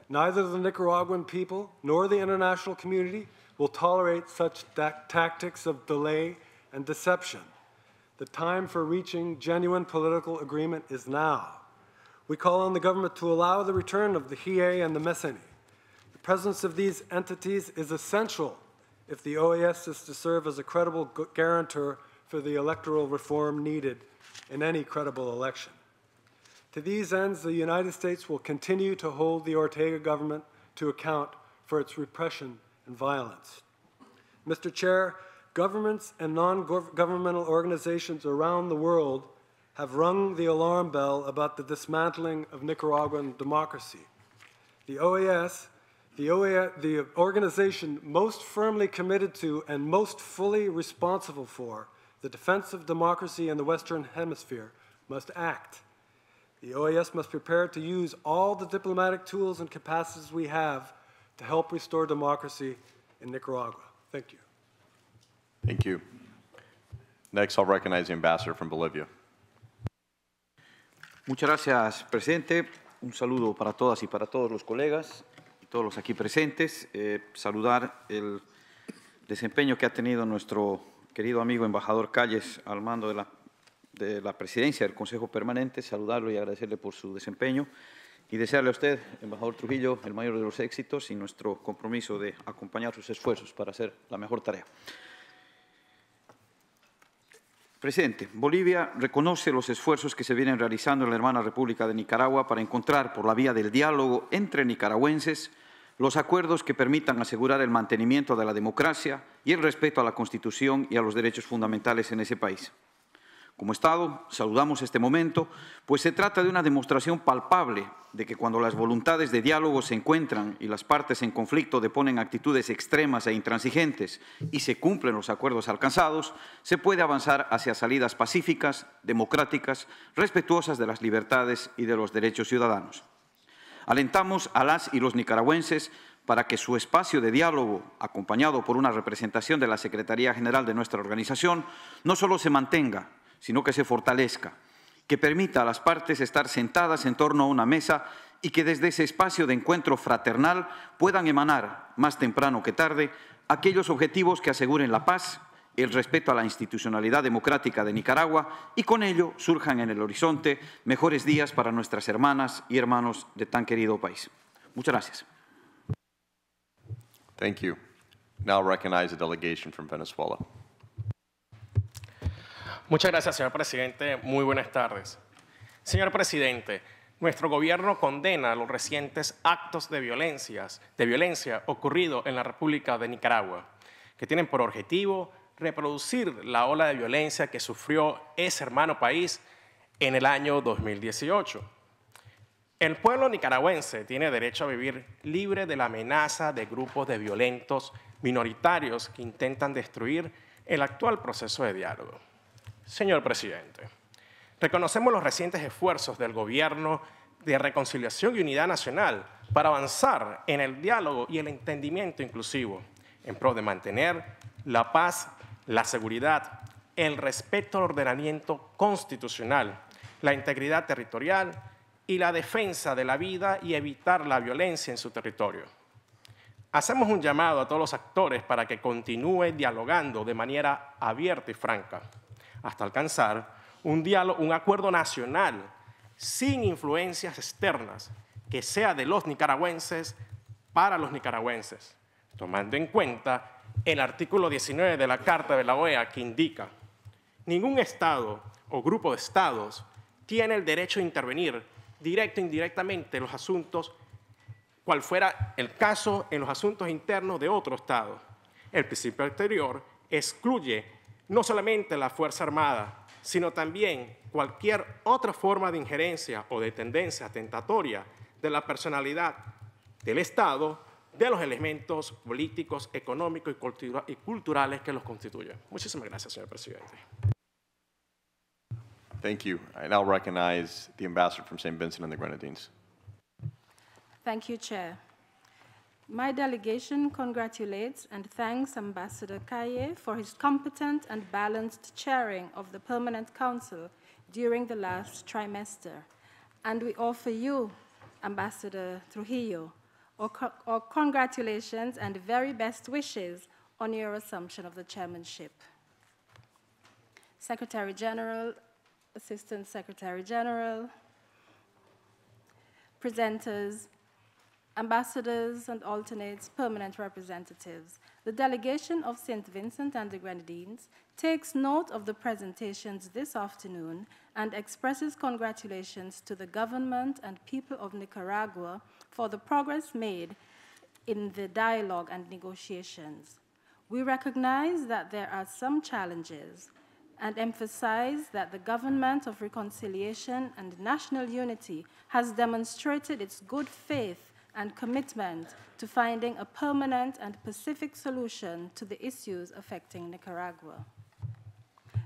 Neither the Nicaraguan people nor the international community will tolerate such tactics of delay and deception. The time for reaching genuine political agreement is now. We call on the government to allow the return of the HIE and the MESENI. The presence of these entities is essential if the OAS is to serve as a credible guarantor for the electoral reform needed in any credible election. To these ends, the United States will continue to hold the Ortega government to account for its repression and violence. Mr. Chair, governments and non-governmental organizations around the world have rung the alarm bell about the dismantling of Nicaraguan democracy. The OAS, the organization most firmly committed to and most fully responsible for the defense of democracy in the Western Hemisphere, must act. The OAS must prepare to use all the diplomatic tools and capacities we have to help restore democracy in Nicaragua. Thank you. Thank you. Next, I'll recognize the ambassador from Bolivia. Muchas gracias, presidente. Un saludo para todas y para todos los colegas y todos los aquí presentes. Saludar el desempeño que ha tenido nuestro querido amigo embajador Calles al mando de la presidencia del Consejo Permanente, saludarlo y agradecerle por su desempeño y desearle a usted, embajador Trujillo, el mayor de los éxitos y nuestro compromiso de acompañar sus esfuerzos para hacer la mejor tarea. Presidente, Bolivia reconoce los esfuerzos que se vienen realizando en la hermana República de Nicaragua para encontrar por la vía del diálogo entre nicaragüenses los acuerdos que permitan asegurar el mantenimiento de la democracia y el respeto a la Constitución y a los derechos fundamentales en ese país. Como Estado, saludamos este momento, pues se trata de una demostración palpable de que cuando las voluntades de diálogo se encuentran y las partes en conflicto deponen actitudes extremas e intransigentes y se cumplen los acuerdos alcanzados, se puede avanzar hacia salidas pacíficas, democráticas, respetuosas de las libertades y de los derechos ciudadanos. Alentamos a las y los nicaragüenses para que su espacio de diálogo, acompañado por una representación de la Secretaría General de nuestra organización, no solo se mantenga, sino que se fortalezca, que permita a las partes estar sentadas en torno a una mesa y que desde ese espacio de encuentro fraternal puedan emanar, más temprano que tarde, aquellos objetivos que aseguren la paz, el respeto a la institucionalidad democrática de Nicaragua y con ello surjan en el horizonte mejores días para nuestras hermanas y hermanos de tan querido país. Muchas gracias. Thank you. Now recognize a delegation from Venezuela. Muchas gracias, señor presidente. Muy buenas tardes. Señor presidente, nuestro gobierno condena los recientes actos de violencia ocurridos en la República de Nicaragua, que tienen por objetivo reproducir la ola de violencia que sufrió ese hermano país en el año 2018. El pueblo nicaragüense tiene derecho a vivir libre de la amenaza de grupos de violentos minoritarios que intentan destruir el actual proceso de diálogo. Señor presidente, reconocemos los recientes esfuerzos del Gobierno de reconciliación y unidad nacional para avanzar en el diálogo y el entendimiento inclusivo en pro de mantener la paz, la seguridad, el respeto al ordenamiento constitucional, la integridad territorial y la defensa de la vida y evitar la violencia en su territorio. Hacemos un llamado a todos los actores para que continúen dialogando de manera abierta y franca hasta alcanzar un acuerdo nacional sin influencias externas que sea de los nicaragüenses para los nicaragüenses, tomando en cuenta el artículo 19 de la Carta de la OEA que indica: ningún Estado o grupo de Estados tiene el derecho de intervenir directo e indirectamente en los asuntos, cual fuera el caso, en los asuntos internos de otro Estado. El principio anterior excluye no solamente la Fuerza Armada, sino también cualquier otra forma de injerencia o de tendencia atentatoria de la personalidad del Estado, de los elementos políticos, económicos y culturales que los constituyen. Muchísimas gracias, señor presidente. Thank you. I now recognize the ambassador from St. Vincent and the Grenadines. Thank you, Chair. My delegation congratulates and thanks Ambassador Kaye for his competent and balanced chairing of the Permanent Council during the last trimester. And we offer you, Ambassador Trujillo, our congratulations and very best wishes on your assumption of the chairmanship. Secretary General, Assistant Secretary General, presenters, ambassadors and alternates, permanent representatives. The delegation of St. Vincent and the Grenadines takes note of the presentations this afternoon and expresses congratulations to the government and people of Nicaragua for the progress made in the dialogue and negotiations. We recognize that there are some challenges and emphasize that the Government of Reconciliation and National Unity has demonstrated its good faith and commitment to finding a permanent and pacific solution to the issues affecting Nicaragua.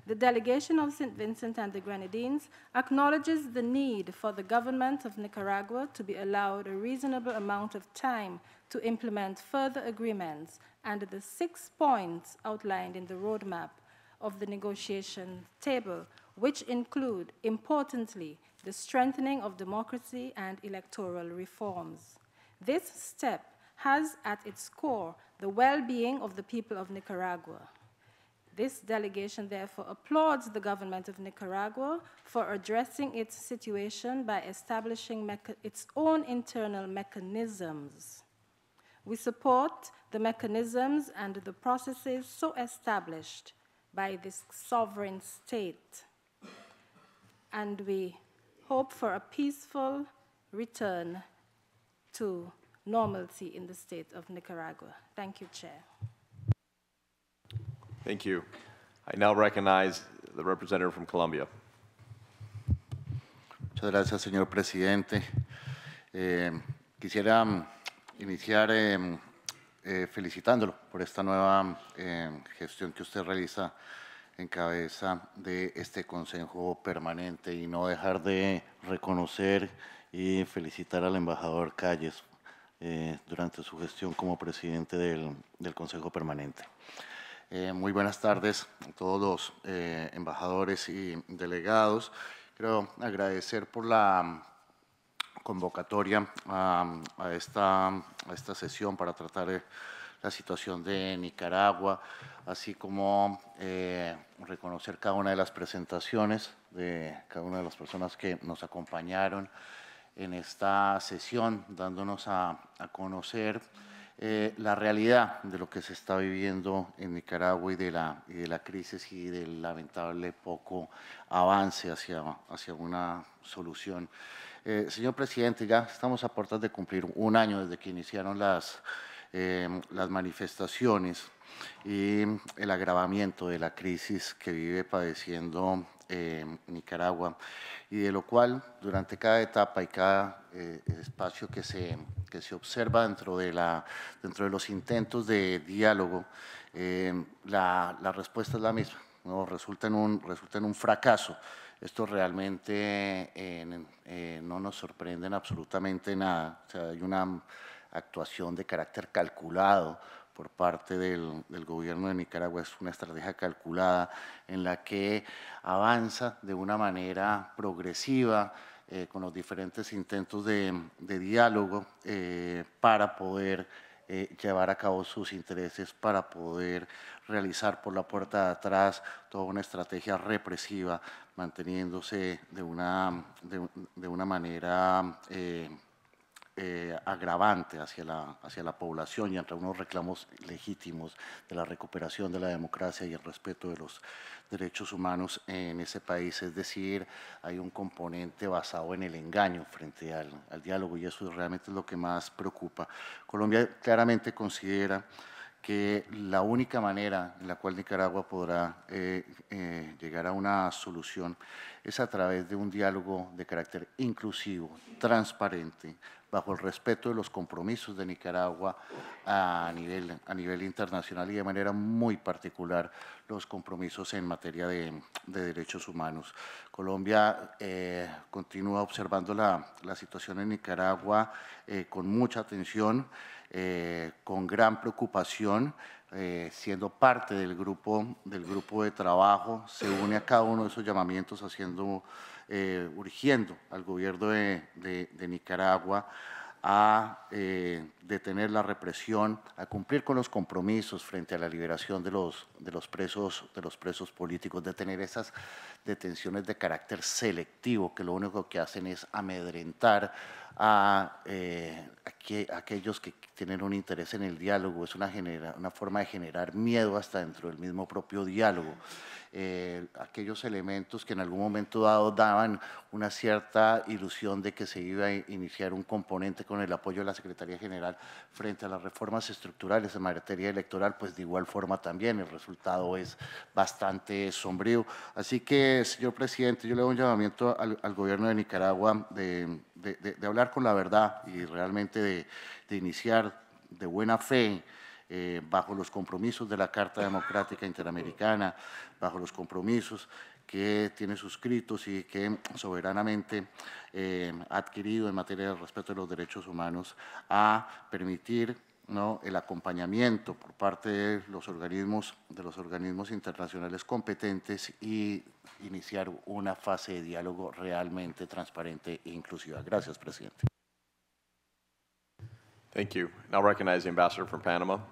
The delegation of St. Vincent and the Grenadines acknowledges the need for the government of Nicaragua to be allowed a reasonable amount of time to implement further agreements and the 6 points outlined in the roadmap of the negotiation table, which include, importantly, the strengthening of democracy and electoral reforms. This step has at its core the well-being of the people of Nicaragua. This delegation therefore applauds the government of Nicaragua for addressing its situation by establishing its own internal mechanisms. We support the mechanisms and the processes so established by this sovereign state, and we hope for a peaceful return to normalcy in the state of Nicaragua. Thank you, Chair. Thank you. I now recognize the representative from Colombia. Muchas gracias, señor presidente. Quisiera iniciar felicitándolo por esta nueva gestión que usted realiza en cabeza de este Consejo Permanente y no dejar de reconocer y felicitar al embajador Calles durante su gestión como presidente del Consejo Permanente. Muy buenas tardes a todos los embajadores y delegados. Quiero agradecer por la convocatoria a esta sesión para tratar la situación de Nicaragua, así como reconocer cada una de las presentaciones de cada una de las personas que nos acompañaron en esta sesión, dándonos a conocer la realidad de lo que se está viviendo en Nicaragua y de la crisis y del lamentable poco avance hacia una solución. Señor presidente, ya estamos a puertas de cumplir un año desde que iniciaron las las manifestaciones y el agravamiento de la crisis que vive padeciendo Nicaragua, y de lo cual durante cada etapa y cada espacio que se observa dentro de los intentos de diálogo, la respuesta es la misma, ¿no? Resulta en un fracaso. Esto realmente no nos sorprende en absolutamente nada. O sea, hay una actuación de carácter calculado por parte del gobierno de Nicaragua. Es una estrategia calculada en la que avanza de una manera progresiva con los diferentes intentos de diálogo para poder llevar a cabo sus intereses, para poder realizar por la puerta de atrás toda una estrategia represiva, manteniéndose de una manera agravante hacia la población y entre unos reclamos legítimos de la recuperación de la democracia y el respeto de los derechos humanos en ese país. Es decir, hay un componente basado en el engaño frente al diálogo, y eso realmente es lo que más preocupa. Colombia claramente considera que la única manera en la cual Nicaragua podrá llegar a una solución es a través de un diálogo de carácter inclusivo, transparente, bajo el respeto de los compromisos de Nicaragua a nivel internacional y de manera muy particular los compromisos en materia de derechos humanos. Colombia continúa observando la situación en Nicaragua con mucha atención, con gran preocupación, siendo parte del grupo de trabajo, se une a cada uno de esos llamamientos urgiendo al gobierno de Nicaragua a detener la represión, a cumplir con los compromisos frente a la liberación de los presos políticos, detener esas detenciones de carácter selectivo que lo único que hacen es amedrentar a aquellos que tienen un interés en el diálogo. Es una forma de generar miedo hasta dentro del mismo propio diálogo. Aquellos elementos que en algún momento dado daban una cierta ilusión de que se iba a iniciar un componente con el apoyo de la Secretaría General frente a las reformas estructurales en materia electoral, pues de igual forma también el resultado es bastante sombrío. Así que, señor presidente, yo le doy un llamamiento al gobierno de Nicaragua de hablar con la verdad y realmente de iniciar de buena fe, bajo los compromisos de la Carta Democrática Interamericana, bajo los compromisos que tiene suscritos y que soberanamente ha adquirido en materia de respeto de los derechos humanos, a permitir, ¿no?, el acompañamiento por parte de los organismos internacionales competentes y iniciar una fase de diálogo realmente transparente e inclusiva. Gracias, presidente. Thank you. Now recognize the ambassador from Panama.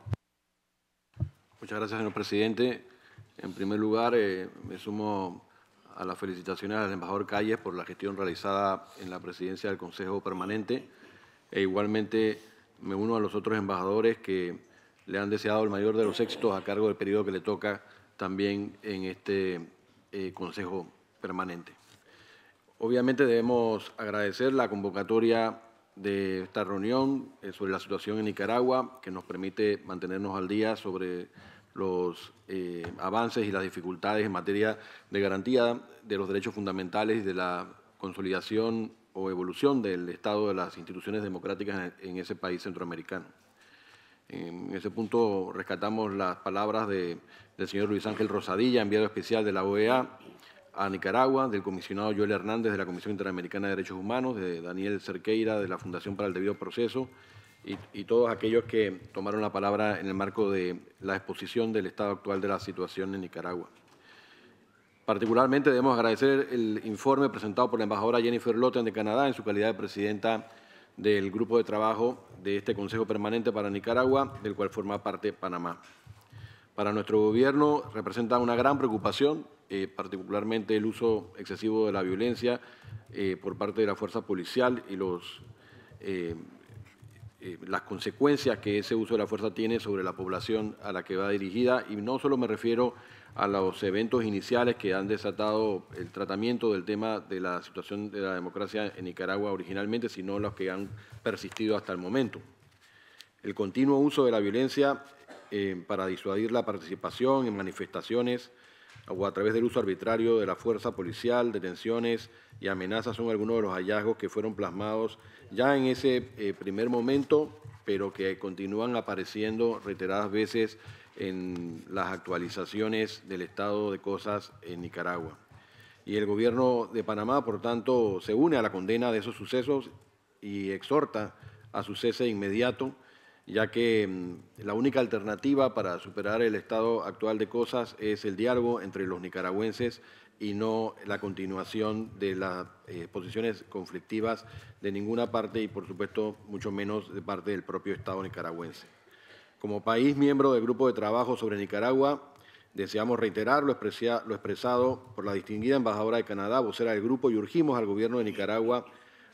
Muchas gracias, señor presidente. En primer lugar, me sumo a las felicitaciones al embajador Calles por la gestión realizada en la presidencia del Consejo Permanente, e igualmente me uno a los otros embajadores que le han deseado el mayor de los éxitos a cargo del periodo que le toca también en este Consejo Permanente. Obviamente debemos agradecer la convocatoria de esta reunión sobre la situación en Nicaragua, que nos permite mantenernos al día sobre los avances y las dificultades en materia de garantía de los derechos fundamentales y de la consolidación o evolución del estado de las instituciones democráticas en ese país centroamericano. En ese punto rescatamos las palabras del señor Luis Ángel Rosadilla, enviado especial de la OEA a Nicaragua, del comisionado Joel Hernández de la Comisión Interamericana de Derechos Humanos, de Daniel Cerqueira de la Fundación para el Debido Proceso y todos aquellos que tomaron la palabra en el marco de la exposición del estado actual de la situación en Nicaragua. Particularmente debemos agradecer el informe presentado por la embajadora Jennifer Lotten de Canadá en su calidad de presidenta del grupo de trabajo de este Consejo Permanente para Nicaragua, del cual forma parte Panamá. Para nuestro gobierno representa una gran preocupación, particularmente el uso excesivo de la violencia por parte de la fuerza policial y las consecuencias que ese uso de la fuerza tiene sobre la población a la que va dirigida. Y no solo me refiero a los eventos iniciales que han desatado el tratamiento del tema de la situación de la democracia en Nicaragua originalmente, sino los que han persistido hasta el momento. el continuo uso de la violencia para disuadir la participación en manifestaciones o a través del uso arbitrario de la fuerza policial, detenciones y amenazas son algunos de los hallazgos que fueron plasmados ya en ese primer momento, pero que continúan apareciendo reiteradas veces en las actualizaciones del estado de cosas en Nicaragua. Y el Gobierno de Panamá, por tanto, se une a la condena de esos sucesos y exhorta a su cese inmediato, ya que la única alternativa para superar el estado actual de cosas es el diálogo entre los nicaragüenses y no la continuación de las posiciones conflictivas de ninguna parte y, por supuesto, mucho menos de parte del propio Estado nicaragüense. Como país miembro del Grupo de Trabajo sobre Nicaragua, deseamos reiterar lo expresado por la distinguida embajadora de Canadá, vocera del grupo, y urgimos al Gobierno de Nicaragua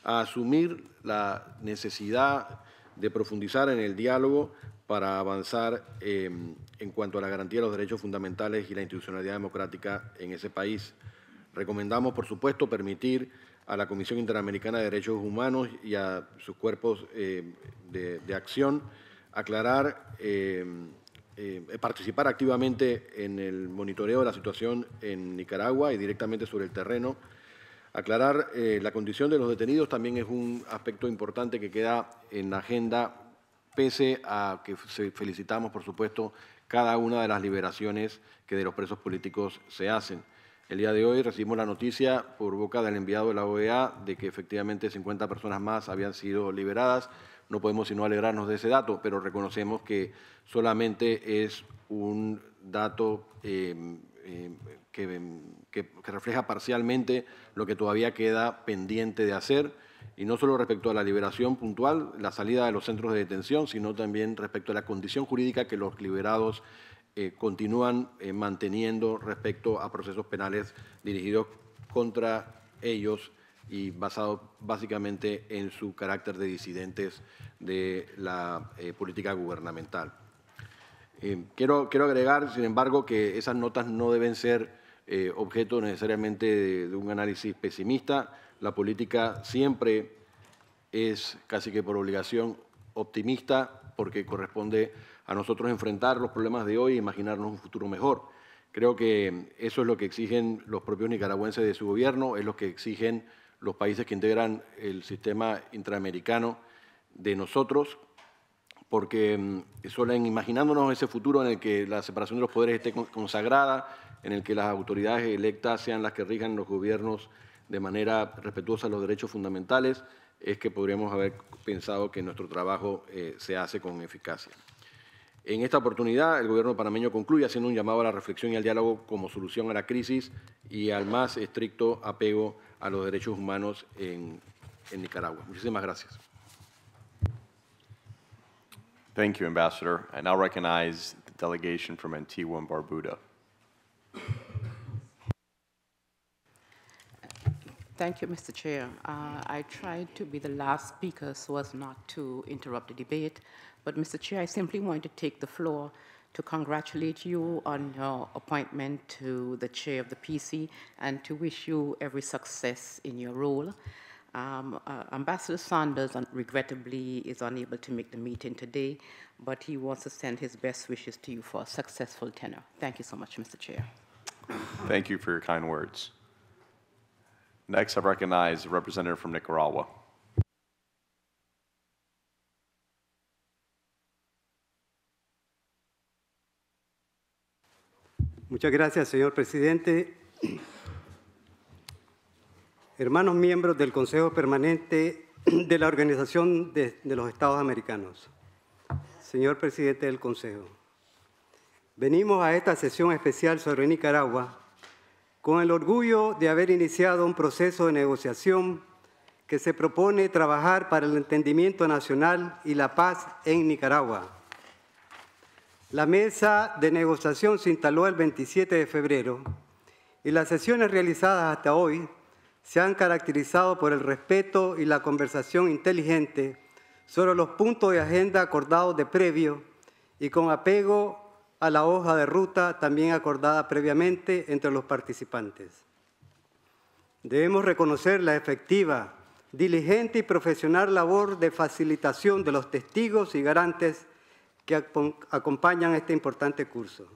a asumir la necesidad de profundizar en el diálogo para avanzar en cuanto a la garantía de los derechos fundamentales y la institucionalidad democrática en ese país. Recomendamos, por supuesto, permitir a la Comisión Interamericana de Derechos Humanos y a sus cuerpos de acción aclarar, participar activamente en el monitoreo de la situación en Nicaragua y directamente sobre el terreno. Aclarar la condición de los detenidos también es un aspecto importante que queda en la agenda, pese a que felicitamos, por supuesto, cada una de las liberaciones que de los presos políticos se hacen. El día de hoy recibimos la noticia por boca del enviado de la OEA de que efectivamente 50 personas más habían sido liberadas. No podemos sino alegrarnos de ese dato, pero reconocemos que solamente es un dato que refleja parcialmente lo que todavía queda pendiente de hacer, y no solo respecto a la liberación puntual, la salida de los centros de detención, sino también respecto a la condición jurídica que los liberados continúan manteniendo respecto a procesos penales dirigidos contra ellos y basados básicamente en su carácter de disidentes de la política gubernamental. Quiero agregar, sin embargo, que esas notas no deben ser objeto necesariamente de un análisis pesimista. La política siempre es, casi que por obligación, optimista, porque corresponde a nosotros enfrentar los problemas de hoy e imaginarnos un futuro mejor. Creo que eso es lo que exigen los propios nicaragüenses de su gobierno, es lo que exigen los países que integran el sistema interamericano de nosotros, porque solo en imaginándonos ese futuro en el que la separación de los poderes esté consagrada, en el que las autoridades electas sean las que rijan los gobiernos de manera respetuosa de los derechos fundamentales, es que podríamos haber pensado que nuestro trabajo se hace con eficacia. En esta oportunidad, el Gobierno panameño concluye haciendo un llamado a la reflexión y al diálogo como solución a la crisis y al más estricto apego a los derechos humanos en Nicaragua. Muchísimas gracias. Thank you, Ambassador. I now recognize the delegation from Antigua and Barbuda. Thank you, Mr. Chair. I tried to be the last speaker so as not to interrupt the debate, but Mr. Chair, I simply want to take the floor to congratulate you on your appointment to the chair of the PC and to wish you every success in your role. Ambassador Sanders, regrettably, is unable to make the meeting today, but he wants to send his best wishes to you for a successful tenure. Thank you so much, Mr. Chair. Thank you for your kind words. Next, I recognize the representative from Nicaragua. Muchas gracias, señor presidente. Hermanos miembros del Consejo Permanente de la Organización de los Estados Americanos, señor presidente del Consejo, venimos a esta sesión especial sobre Nicaragua con el orgullo de haber iniciado un proceso de negociación que se propone trabajar para el entendimiento nacional y la paz en Nicaragua. La mesa de negociación se instaló el 27 de febrero y las sesiones realizadas hasta hoy se han caracterizado por el respeto y la conversación inteligente sobre los puntos de agenda acordados de previo y con apego a la hoja de ruta también acordada previamente entre los participantes. Debemos reconocer la efectiva diligente y profesional labor de facilitación de los testigos y garantes que acompañan este importante curso.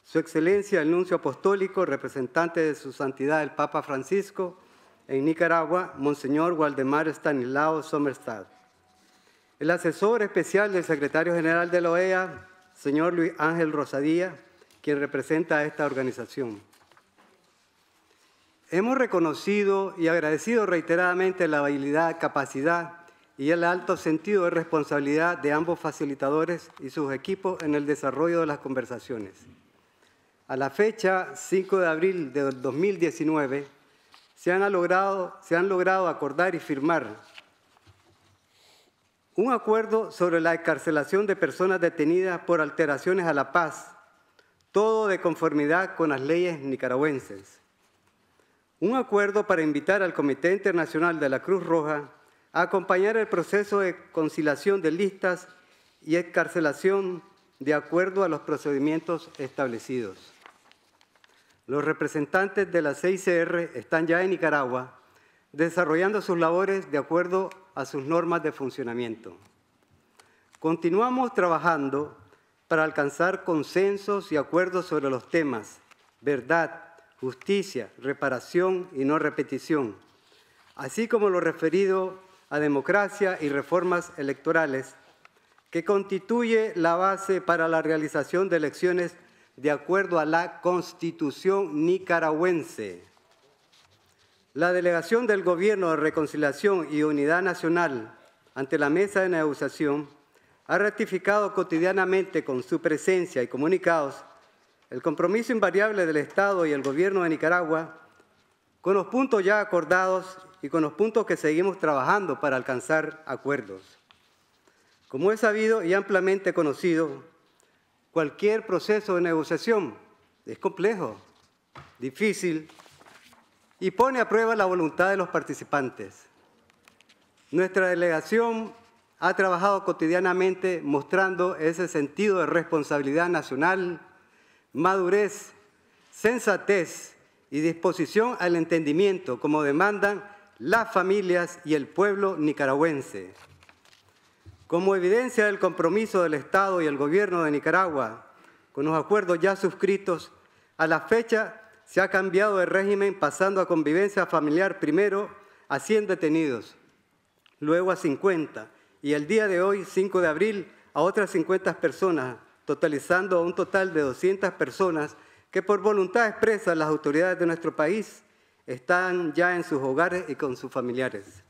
Su Excelencia, el Nuncio Apostólico, representante de Su Santidad el Papa Francisco en Nicaragua, Monseñor Waldemar Stanislao Sommerstad. El asesor especial del Secretario General de la OEA, señor Luis Ángel Rosadía, quien representa a esta organización. Hemos reconocido y agradecido reiteradamente la habilidad, capacidad y el alto sentido de responsabilidad de ambos facilitadores y sus equipos en el desarrollo de las conversaciones. A la fecha 5 de abril de 2019, se han logrado acordar y firmar un acuerdo sobre la excarcelación de personas detenidas por alteraciones a la paz, todo de conformidad con las leyes nicaragüenses. Un acuerdo para invitar al Comité Internacional de la Cruz Roja a acompañar el proceso de conciliación de listas y excarcelación de acuerdo a los procedimientos establecidos. Los representantes de la CICR están ya en Nicaragua desarrollando sus labores de acuerdo a sus normas de funcionamiento. Continuamos trabajando para alcanzar consensos y acuerdos sobre los temas verdad, justicia, reparación y no repetición, así como lo referido a democracia y reformas electorales, que constituye la base para la realización de elecciones de acuerdo a la Constitución nicaragüense. La delegación del Gobierno de Reconciliación y Unidad Nacional ante la mesa de negociación ha ratificado cotidianamente con su presencia y comunicados el compromiso invariable del Estado y el Gobierno de Nicaragua con los puntos ya acordados y con los puntos que seguimos trabajando para alcanzar acuerdos. Como es sabido y ampliamente conocido, cualquier proceso de negociación es complejo, difícil y pone a prueba la voluntad de los participantes. Nuestra delegación ha trabajado cotidianamente mostrando ese sentido de responsabilidad nacional, madurez, sensatez y disposición al entendimiento como demandan las familias y el pueblo nicaragüense. Como evidencia del compromiso del Estado y el Gobierno de Nicaragua con los acuerdos ya suscritos, a la fecha se ha cambiado de régimen pasando a convivencia familiar primero a 100 detenidos, luego a 50 y el día de hoy, 5 de abril, a otras 50 personas, totalizando un total de 200 personas que por voluntad expresa las autoridades de nuestro país están ya en sus hogares y con sus familiares.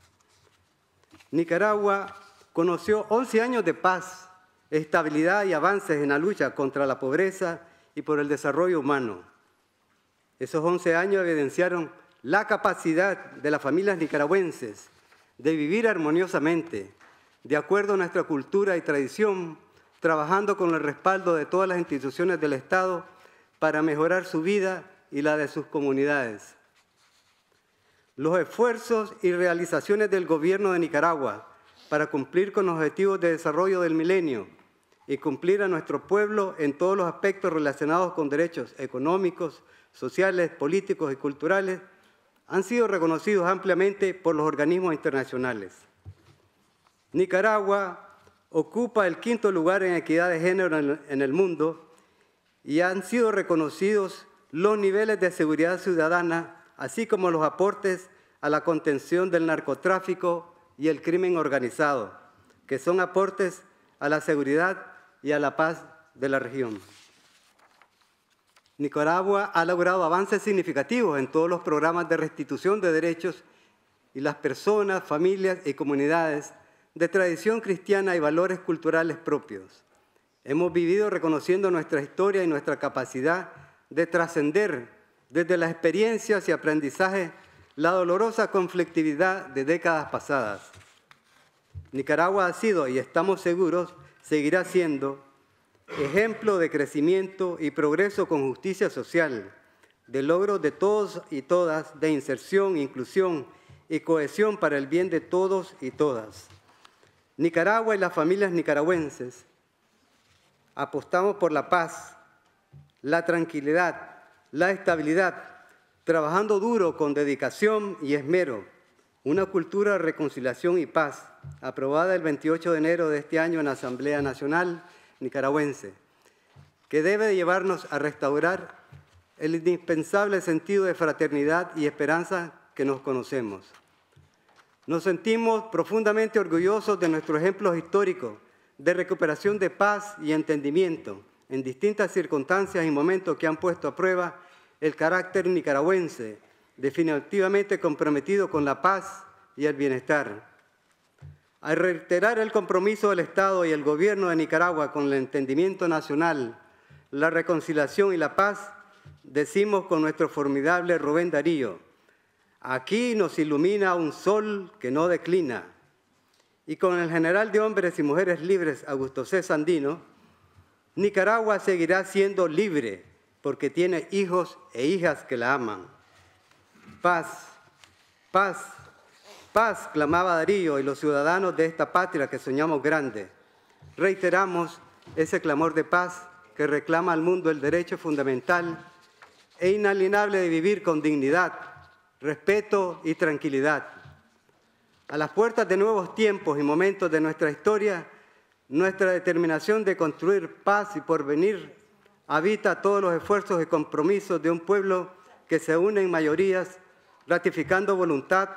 Nicaragua conoció 11 años de paz, estabilidad y avances en la lucha contra la pobreza y por el desarrollo humano. Esos 11 años evidenciaron la capacidad de las familias nicaragüenses de vivir armoniosamente, de acuerdo a nuestra cultura y tradición, trabajando con el respaldo de todas las instituciones del Estado para mejorar su vida y la de sus comunidades. Los esfuerzos y realizaciones del Gobierno de Nicaragua para cumplir con los objetivos de desarrollo del milenio y cumplir a nuestro pueblo en todos los aspectos relacionados con derechos económicos, sociales, políticos y culturales han sido reconocidos ampliamente por los organismos internacionales. Nicaragua ocupa el 5º lugar en equidad de género en el mundo y han sido reconocidos los niveles de seguridad ciudadana, así como los aportes a la contención del narcotráfico y el crimen organizado, que son aportes a la seguridad y a la paz de la región. Nicaragua ha logrado avances significativos en todos los programas de restitución de derechos y las personas, familias y comunidades de tradición cristiana y valores culturales propios. Hemos vivido reconociendo nuestra historia y nuestra capacidad de trascender desde las experiencias y aprendizajes la dolorosa conflictividad de décadas pasadas. Nicaragua ha sido, y estamos seguros, seguirá siendo, ejemplo de crecimiento y progreso con justicia social, de logros de todos y todas, de inserción, inclusión y cohesión para el bien de todos y todas. Nicaragua y las familias nicaragüenses apostamos por la paz, la tranquilidad, la estabilidad, trabajando duro con dedicación y esmero, Una cultura de reconciliación y paz, aprobada el 28 de enero de este año en la Asamblea Nacional Nicaragüense, que debe llevarnos a restaurar el indispensable sentido de fraternidad y esperanza que nos conocemos. Nos sentimos profundamente orgullosos de nuestros ejemplos históricos de recuperación de paz y entendimiento en distintas circunstancias y momentos que han puesto a prueba el carácter nicaragüense, definitivamente comprometido con la paz y el bienestar. Al reiterar el compromiso del Estado y el Gobierno de Nicaragua con el entendimiento nacional, la reconciliación y la paz, decimos con nuestro formidable Rubén Darío: aquí nos ilumina un sol que no declina. Y con el general de hombres y mujeres libres, Augusto C. Sandino, Nicaragua seguirá siendo libre porque tiene hijos e hijas que la aman. Paz, paz, paz, clamaba Darío y los ciudadanos de esta patria que soñamos grande. Reiteramos ese clamor de paz que reclama al mundo el derecho fundamental e inalienable de vivir con dignidad, respeto y tranquilidad. A las puertas de nuevos tiempos y momentos de nuestra historia, nuestra determinación de construir paz y porvenir habita todos los esfuerzos y compromisos de un pueblo que se une en mayorías, ratificando voluntad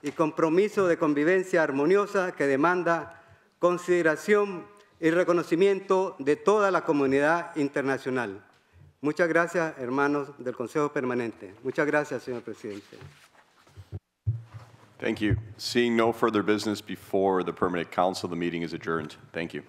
y compromiso de convivencia armoniosa que demanda consideración y reconocimiento de toda la comunidad internacional. Muchas gracias, hermanos del Consejo Permanente. Muchas gracias, señor presidente. Thank you. Seeing no further business before the Permanent Council, the meeting is adjourned. Thank you.